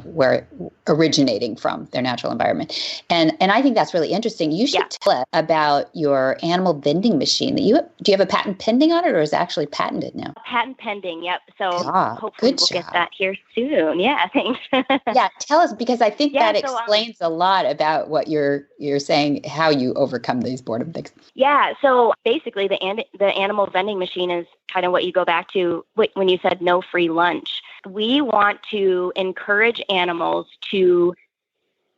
where originating from their natural environment. And I think that's really interesting. You should tell us about your animal vending machine. Do you have a patent pending on it, or is it actually patented now? Patent pending, yep. So good hopefully we'll get that here soon. Yeah, thanks. Yeah, tell us, because I think that explains a lot about what you're saying, how you overcome these boredom things. Yeah, so basically the animal vending machine is kind of what you go back to when you said no free lunch. We want to encourage animals to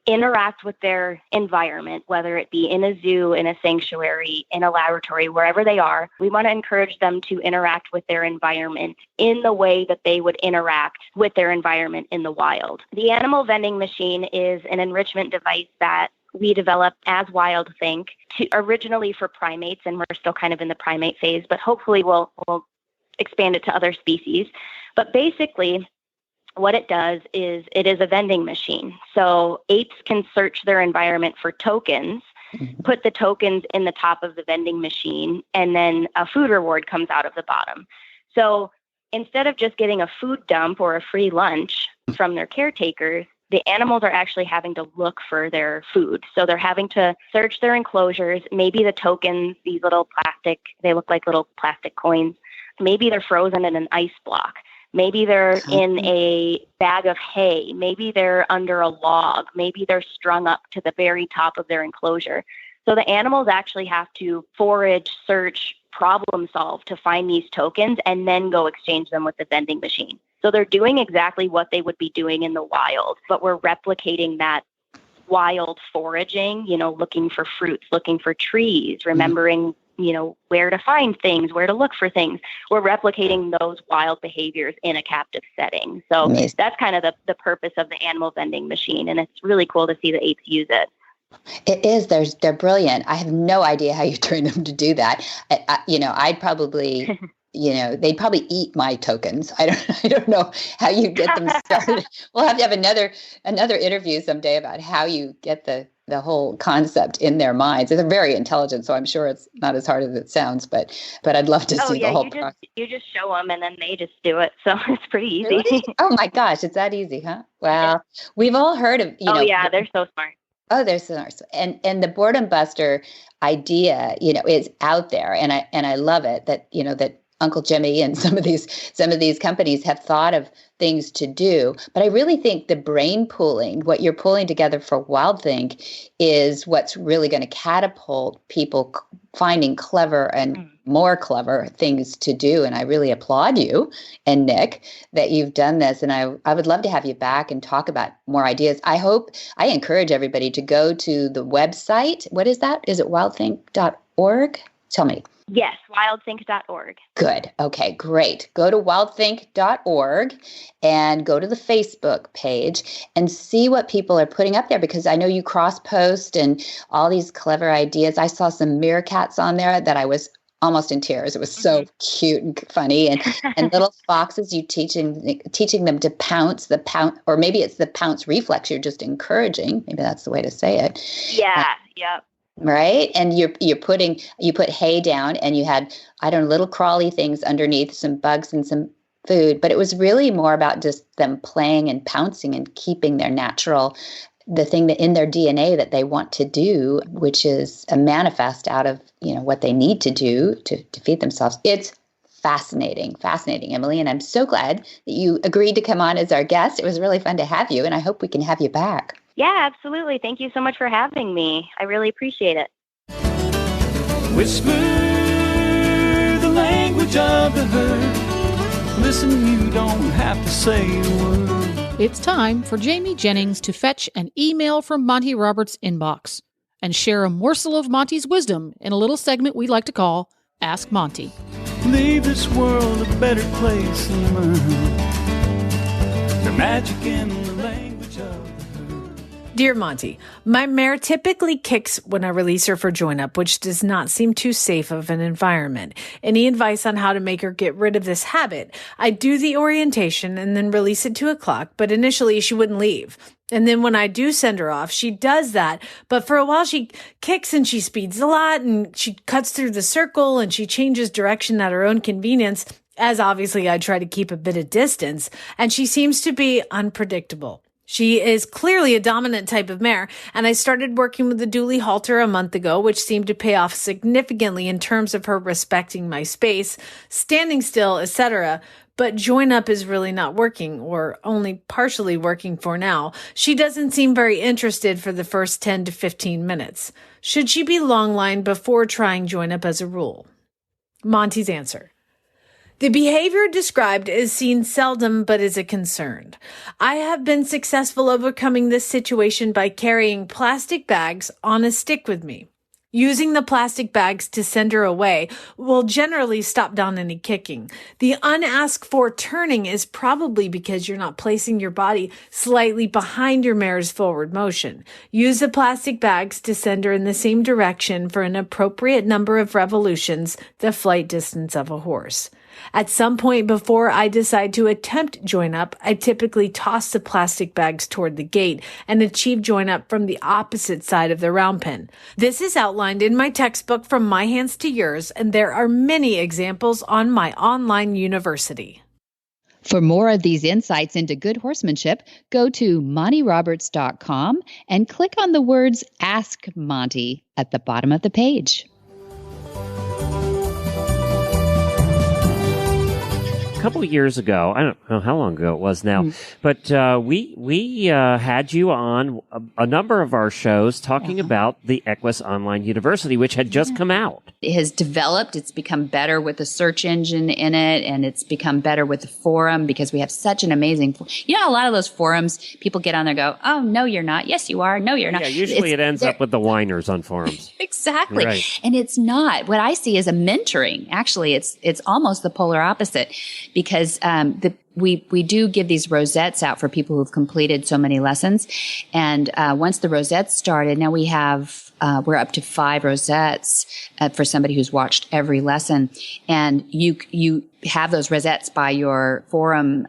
interact with their environment, whether it be in a zoo, in a sanctuary, in a laboratory, wherever they are. We want to encourage them to interact with their environment in the way that they would interact with their environment in the wild. The animal vending machine is an enrichment device that we developed as WildThink, originally for primates, and we're still kind of in the primate phase, but hopefully we'll expand it to other species. But basically, what it does is it is a vending machine. So apes can search their environment for tokens, put the tokens in the top of the vending machine, and then a food reward comes out of the bottom. So instead of just getting a food dump or a free lunch from their caretakers, the animals are actually having to look for their food. So they're having to search their enclosures. Maybe the tokens, these little plastic, they look like little plastic coins. Maybe they're frozen in an ice block. Maybe they're in a bag of hay. Maybe they're under a log. Maybe they're strung up to the very top of their enclosure. So the animals actually have to forage, search, problem solve to find these tokens and then go exchange them with the vending machine. So they're doing exactly what they would be doing in the wild, but we're replicating that wild foraging, looking for fruits, looking for trees, remembering, where to find things, where to look for things. We're replicating those wild behaviors in a captive setting. So that's kind of the purpose of the animal vending machine. And it's really cool to see the apes use it. It is. They're brilliant. I have no idea how you train them to do that. I'd probably... they'd probably eat my tokens. I don't know how you get them started. We'll have to have another interview someday about how you get the whole concept in their minds. They're very intelligent, so I'm sure it's not as hard as it sounds, but I'd love to see the whole process. You just show them and then they just do it. So it's pretty easy. Really? Oh my gosh, it's that easy, huh? Well, we've all heard of, they're so smart. Oh, they're so smart. And the boredom buster idea, is out there, and I love it that Uncle Jimmy and some of these companies have thought of things to do. But I really think the brain pooling, what you're pulling together for WildThink, is what's really going to catapult people finding clever and more clever things to do. And I really applaud you and Nick that you've done this. And I would love to have you back and talk about more ideas. I encourage everybody to go to the website. What is that? Is it wildthink.org? Tell me. Yes, wildthink.org. Good. Okay, great. Go to wildthink.org and go to the Facebook page and see what people are putting up there, because I know you cross-post and all these clever ideas. I saw some meerkats on there that I was almost in tears. It was so cute and funny. And little foxes, you teaching them to pounce, or maybe it's the pounce reflex you're just encouraging. Maybe that's the way to say it. Yeah, yep. Right. And you put hay down and you had, little crawly things underneath, some bugs and some food, but it was really more about just them playing and pouncing and keeping their the thing that in their DNA that they want to do, which is a manifest out of, what they need to do to feed themselves. It's fascinating, Emily. And I'm so glad that you agreed to come on as our guest. It was really fun to have you, and I hope we can have you back. Yeah, absolutely. Thank you so much for having me. I really appreciate it. Whisper the language of the herd. Listen, you don't have to say a word. It's time for Jamie Jennings to fetch an email from Monty Roberts' inbox and share a morsel of Monty's wisdom in a little segment we like to call Ask Monty. Leave this world a better place than mine. The magic in the language of the herd. Dear Monty, my mare typically kicks when I release her for join up, which does not seem too safe of an environment. Any advice on how to make her get rid of this habit? I do the orientation and then release at 2:00, but initially she wouldn't leave. And then when I do send her off, she does that. But for a while, she kicks and she speeds a lot and she cuts through the circle and she changes direction at her own convenience, as obviously I try to keep a bit of distance. And she seems to be unpredictable. She is clearly a dominant type of mare, and I started working with the dually halter a month ago, which seemed to pay off significantly in terms of her respecting my space, standing still, etc., but join up is really not working, or only partially working for now. She doesn't seem very interested for the first 10 to 15 minutes. Should she be long-lined before trying join up as a rule? Monty's answer. The behavior described is seen seldom, but is a concern. I have been successful overcoming this situation by carrying plastic bags on a stick with me. Using the plastic bags to send her away will generally stop down any kicking. The unasked for turning is probably because you're not placing your body slightly behind your mare's forward motion. Use the plastic bags to send her in the same direction for an appropriate number of revolutions, the flight distance of a horse. At some point before I decide to attempt join up, I typically toss the plastic bags toward the gate and achieve join up from the opposite side of the round pen. This is outlined in my textbook From My Hands to Yours, and there are many examples on my online university. For more of these insights into good horsemanship, go to montyroberts.com and click on the words Ask Monty at the bottom of the page. A couple of years ago, I don't know how long ago it was now, but we had you on a number of our shows talking about the Equus Online University, which had just come out. It has developed. It's become better with the search engine in it, and it's become better with the forum because we have such an amazing – a lot of those forums, people get on there and go, oh, no, you're not. Yes, you are. No, you're not. Yeah, usually it ends up with the whiners on forums. Exactly. Right. And it's not. What I see is a mentoring. Actually, it's almost the polar opposite because we do give these rosettes out for people who've completed so many lessons. And once the rosettes started, now we have we're up to 5 rosettes for somebody who's watched every lesson. And you have those rosettes by your forum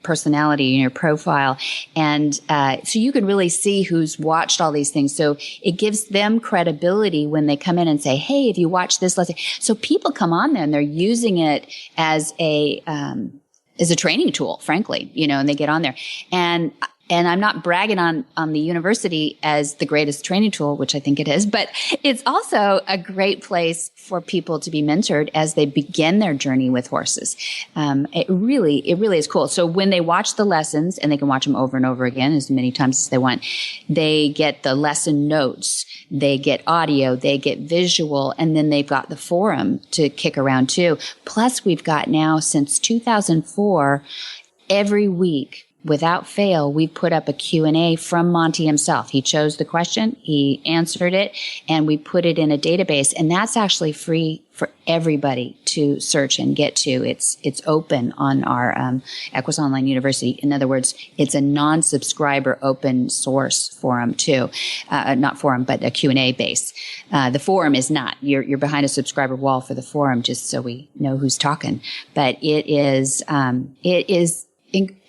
personality in your profile. And so you can really see who's watched all these things. So it gives them credibility when they come in and say, hey, have you watched this lesson? So people come on there and they're using it as a training tool, frankly, and they get on there. And I'm not bragging on the university as the greatest training tool, which I think it is, but it's also a great place for people to be mentored as they begin their journey with horses. It really is cool. So when they watch the lessons, and they can watch them over and over again as many times as they want, they get the lesson notes, they get audio, they get visual, and then they've got the forum to kick around too. Plus we've got now since 2004, every week, without fail, we put up a Q&A from Monty himself. He chose the question, he answered it, and we put it in a database. And that's actually free for everybody to search and get to. It's open on our Equus Online University. In other words, it's a non-subscriber open source forum too. Not forum, but a Q&A base. The forum is not. You're behind a subscriber wall for the forum, just so we know who's talking. But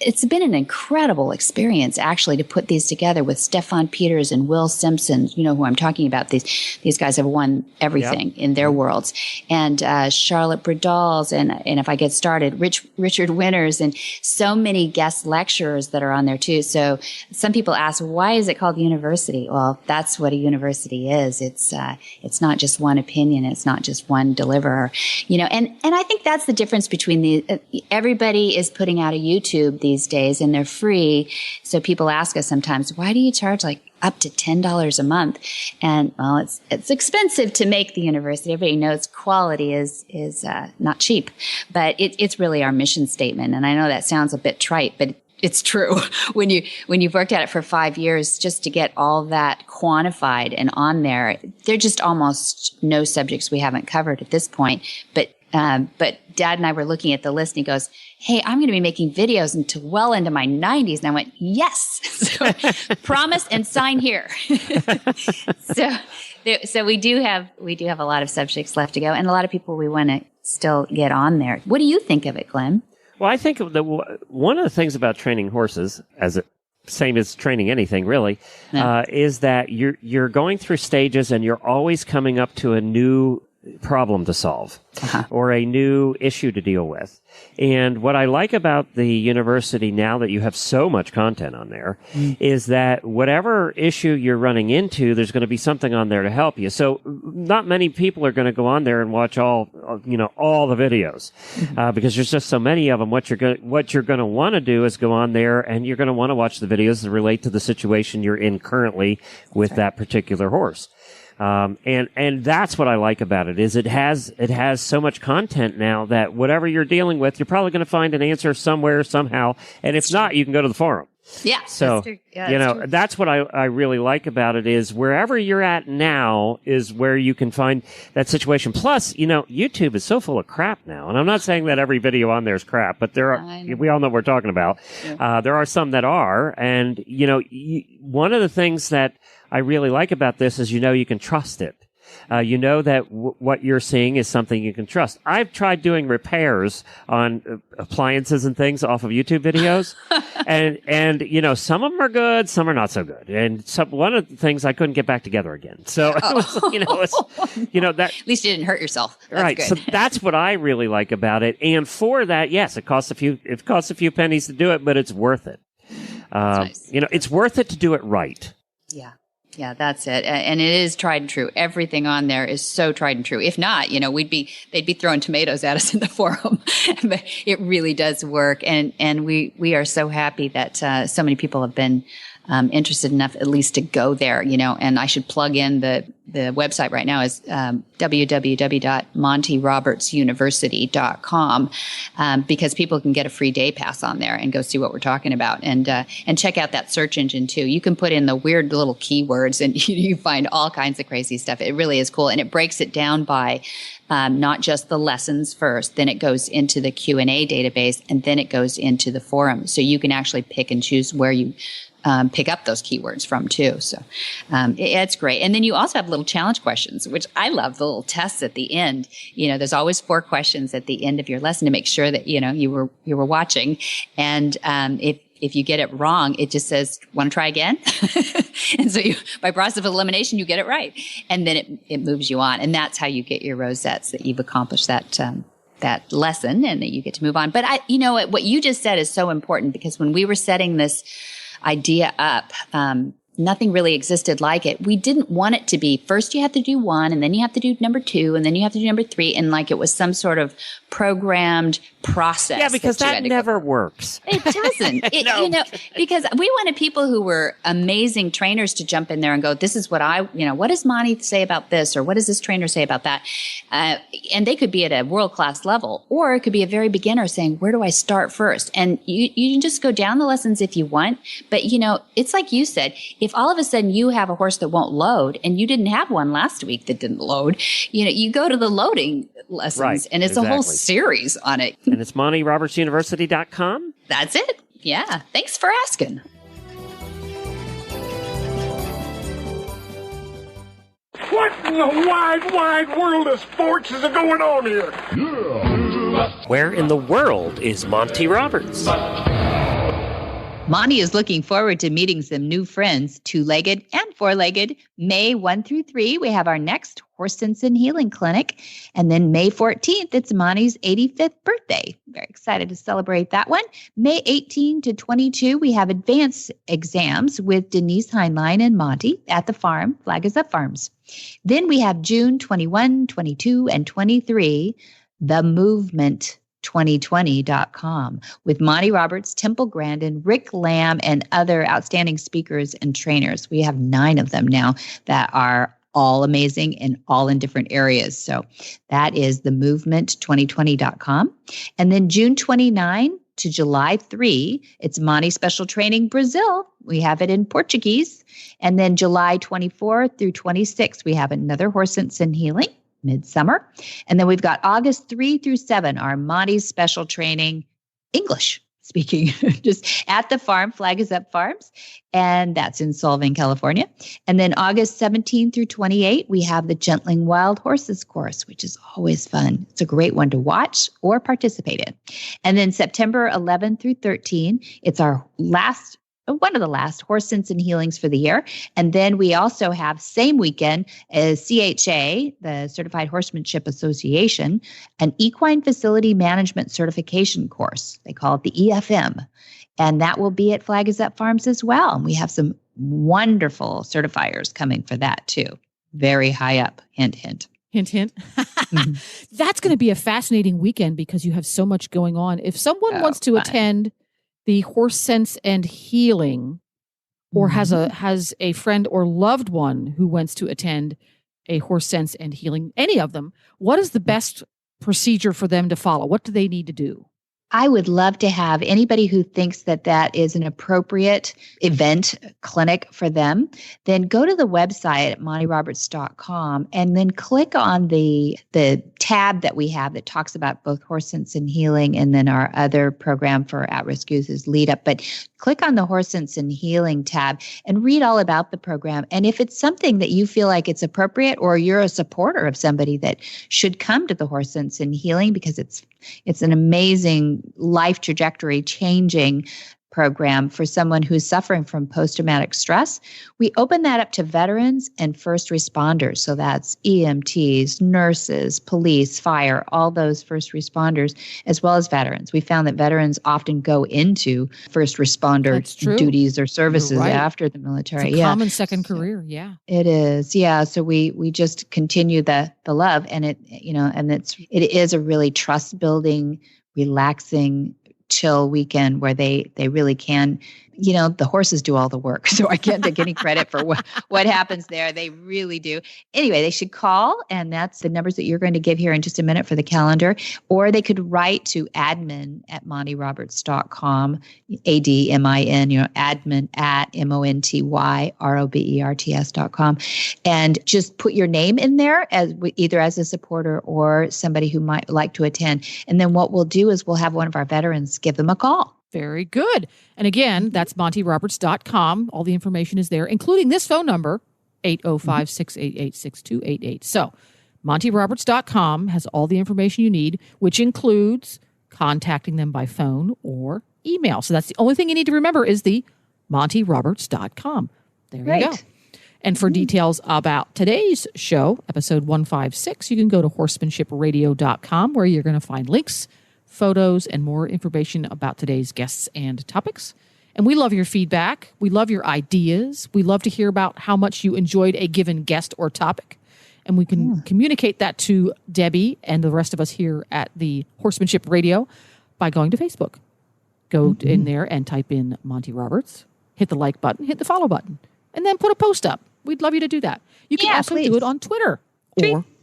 it's been an incredible experience, actually, to put these together with Stefan Peters and Will Simpson. You know who I'm talking about. These guys have won everything in their worlds. And Charlotte Bradals, and if I get started, Richard Winters, and so many guest lecturers that are on there, too. So some people ask, why is it called university? Well, that's what a university is. It's not just one opinion. It's not just one deliverer. And I think that's the difference between everybody is putting out a YouTube these days, and they're free. So people ask us sometimes, why do you charge like up to $10 a month. And well, it's expensive to make the university. Everybody knows quality is not cheap, but it's really our mission statement. And I know that sounds a bit trite, but it's true. When you've worked at it for 5 years, just to get all that quantified and on there, there are just almost no subjects we haven't covered at this point. But Dad and I were looking at the list, and he goes, "Hey, I'm going to be making videos well into my 90s." And I went, "Yes." So promise and sign here. So we do have a lot of subjects left to go, and a lot of people we want to still get on there. What do you think of it, Glenn? Well, I think one of the things about training horses, same as training anything really, is that you're going through stages, and you're always coming up to a new problem to solve or a new issue to deal with. And what I like about the university now that you have so much content on there is that whatever issue you're running into, there's going to be something on there to help you. So not many people are going to go on there and watch all the videos because there's just so many of them. What you're going to want to do is go on there, and you're going to want to watch the videos that relate to the situation you're in currently with that particular horse. And that's what I like about it is it has so much content now that whatever you're dealing with, you're probably going to find an answer somewhere, somehow. And if not, you can go to the forum. Yeah. So, that's what I really like about it is wherever you're at now is where you can find that situation. Plus, YouTube is so full of crap now. And I'm not saying that every video on there is crap, but we all know what we're talking about. Yeah. There are some that are. And, one of the things that I really like about this is, you can trust it. That what you're seeing is something you can trust. I've tried doing repairs on appliances and things off of YouTube videos, and some of them are good, some are not so good. And one of the things I couldn't get back together again. So it was, that at least you didn't hurt yourself. That's right. Good. So that's what I really like about it. And for that, yes, it costs a few pennies to do it, but it's worth it. Nice. It's worth it to do it right. Yeah. Yeah, that's it. And it is tried and true. Everything on there is so tried and true. If not, they'd be throwing tomatoes at us in the forum. But it really does work. And we are so happy that so many people have been interested enough at least to go there, and I should plug in the website right now is www.montyrobertsuniversity.com because people can get a free day pass on there and go see what we're talking about and check out that search engine too. You can put in the weird little keywords and you find all kinds of crazy stuff. It really is cool. And it breaks it down by not just the lessons first, then it goes into the Q&A database, and then it goes into the forum. So you can actually pick and choose where you pick up those keywords from too. So it's great. And then you also have little challenge questions, which I love, the little tests at the end. There's always 4 questions at the end of your lesson to make sure that, you were watching. And if you get it wrong, it just says, want to try again? And so by process of elimination, you get it right. And then it moves you on. And that's how you get your rosettes, that you've accomplished that lesson and that you get to move on. But what you just said is so important, because when we were setting this idea up, nothing really existed like it. We didn't want it to be first you have to do 1, and then you have to do number 2, and then you have to do number 3, and like it was some sort of programmed process. Yeah, because that never works. It doesn't. Because we wanted people who were amazing trainers to jump in there and go, this is what what does Monty say about this? Or what does this trainer say about that? And they could be at a world-class level, or it could be a very beginner saying, where do I start first? And you can just go down the lessons if you want. But, it's like you said, if all of a sudden you have a horse that won't load, and you didn't have one last week that didn't load, you go to the loading lessons, right, and it's a whole series on it. And it's MontyRobertsUniversity.com? That's it. Yeah. Thanks for asking. What in the wide, wide world of sports is going on here? Where in the world is Monty Roberts? Monty is looking forward to meeting some new friends, 2-legged and 4-legged. May 1 through 3, we have our next Horse Sense and Healing Clinic. And then May 14th, it's Monty's 85th birthday. Very excited to celebrate that one. May 18 to 22, we have advanced exams with Denise Heinlein and Monty at the farm, Flag is Up Farms. Then we have June 21, 22, and 23, the Movement 2020.com with Monty Roberts, Temple Grandin, Rick Lamb, and other outstanding speakers and trainers. We have 9 of them now that are all amazing and all in different areas. So that is the movement2020.com. And then June 29 to July 3, it's Monty Special Training Brazil. We have it in Portuguese. And then July 24 through 26, we have another Horse Sense and Healing. Midsummer. And then we've got August 3 through 7, our Monty's Special Training English speaking, just at the farm, Flag is Up Farms. And that's in Solvang, California. And then August 17 through 28, we have the Gentling Wild Horses course, which is always fun. It's a great one to watch or participate in. And then September 11 through 13, it's our one of the last Horse Sense and Healings for the year. And then we also have same weekend as CHA, the Certified Horsemanship Association, an Equine Facility Management Certification course. They call it the EFM. And that will be at Flag is Up Farms as well. And we have some wonderful certifiers coming for that too. Very high up. Hint, hint. Hint, hint. That's going to be a fascinating weekend because you have so much going on. If someone wants to attend the Horse Sense and Healing, or has a friend or loved one who wants to attend a Horse Sense and Healing, any of them, what is the best procedure for them to follow? What do they need to do? I would love to have anybody who thinks that that is an appropriate event clinic for them, then go to the website at montyroberts.com and then click on the tab that we have that talks about both Horse Sense and Healing and then our other program for at-risk youth is Lead Up. But click on the Horse Sense and Healing tab and read all about the program. And if it's something that you feel like it's appropriate or you're a supporter of somebody that should come to the Horse Sense and Healing because it's an amazing life trajectory changing program for someone who's suffering from post-traumatic stress, we open that up to veterans and first responders. So that's EMTs, nurses, police, fire, all those first responders, as well as veterans. We found that veterans often go into first responder duties or services after the military. It's a common second career. Yeah, it is. Yeah. So we just continue the love, and it is a really trust building, relaxing, chill weekend where they really can, the horses do all the work. So I can't take any credit for what happens there. They really do. Anyway, they should call, and that's the numbers that you're going to give here in just a minute for the calendar, or they could write to admin@montyroberts.com, ADMIN, admin at MONTYROBERTS.com, and just put your name in there as either as a supporter or somebody who might like to attend. And then what we'll do is we'll have one of our veterans give them a call. Very good. And again, that's montyroberts.com. All the information is there, including this phone number, 805-688-6288. So montyroberts.com has all the information you need, which includes contacting them by phone or email. So that's the only thing you need to remember is the montyroberts.com. There you go. And for details about today's show, episode 156, you can go to horsemanshipradio.com, where you're going to find links, photos, and more information about today's guests and topics. And we love your feedback. We love your ideas. We love to hear about how much you enjoyed a given guest or topic. And we can communicate that to Debbie and the rest of us here at the Horsemanship Radio by going to Facebook. Go in there and type in Monty Roberts, hit the like button, hit the follow button, and then put a post up. We'd love you to do that. You can also do it on Twitter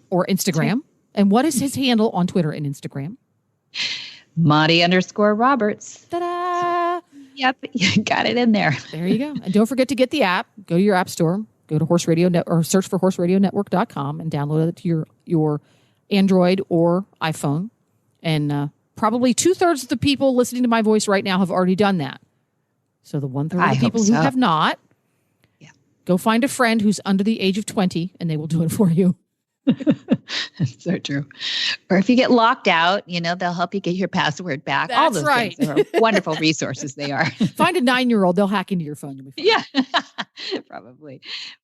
or Instagram. And what is his handle on Twitter and Instagram? Monty_Roberts. Ta-da! Yep, you got it in there. There you go. And don't forget to get the app. Go to your app store. Go to Horse Radio or search for horseradionetwork.com and download it to your Android or iPhone. And probably 2/3 of the people listening to my voice right now have already done that. So the 1/3 of the people who have not, go find a friend who's under the age of 20 and they will do it for you. That's so true. Or if you get locked out, they'll help you get your password back. That's all those right. things are wonderful resources they are. Find a 9-year-old, they'll hack into your phone. You'll be fine. Yeah,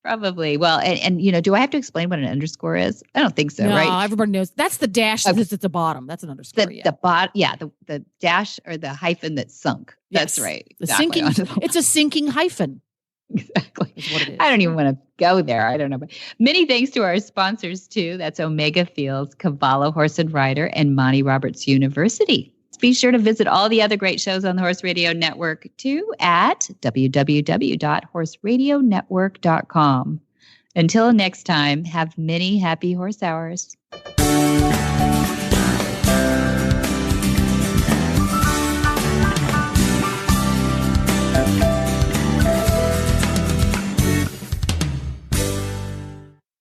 probably. Well, and do I have to explain what an underscore is? I don't think so, right? No, everybody knows. That's the dash that's at the bottom. That's an underscore. The dash or the hyphen that's sunk. That's right. The sinking. It's a sinking hyphen. Exactly. Is what it is. I don't even want to go there. I don't know. But many thanks to our sponsors, too. That's Omega Fields, Cavallo Horse and Rider, and Monty Roberts University. Be sure to visit all the other great shows on the Horse Radio Network, too, at www.horseradionetwork.com. Until next time, have many happy horse hours.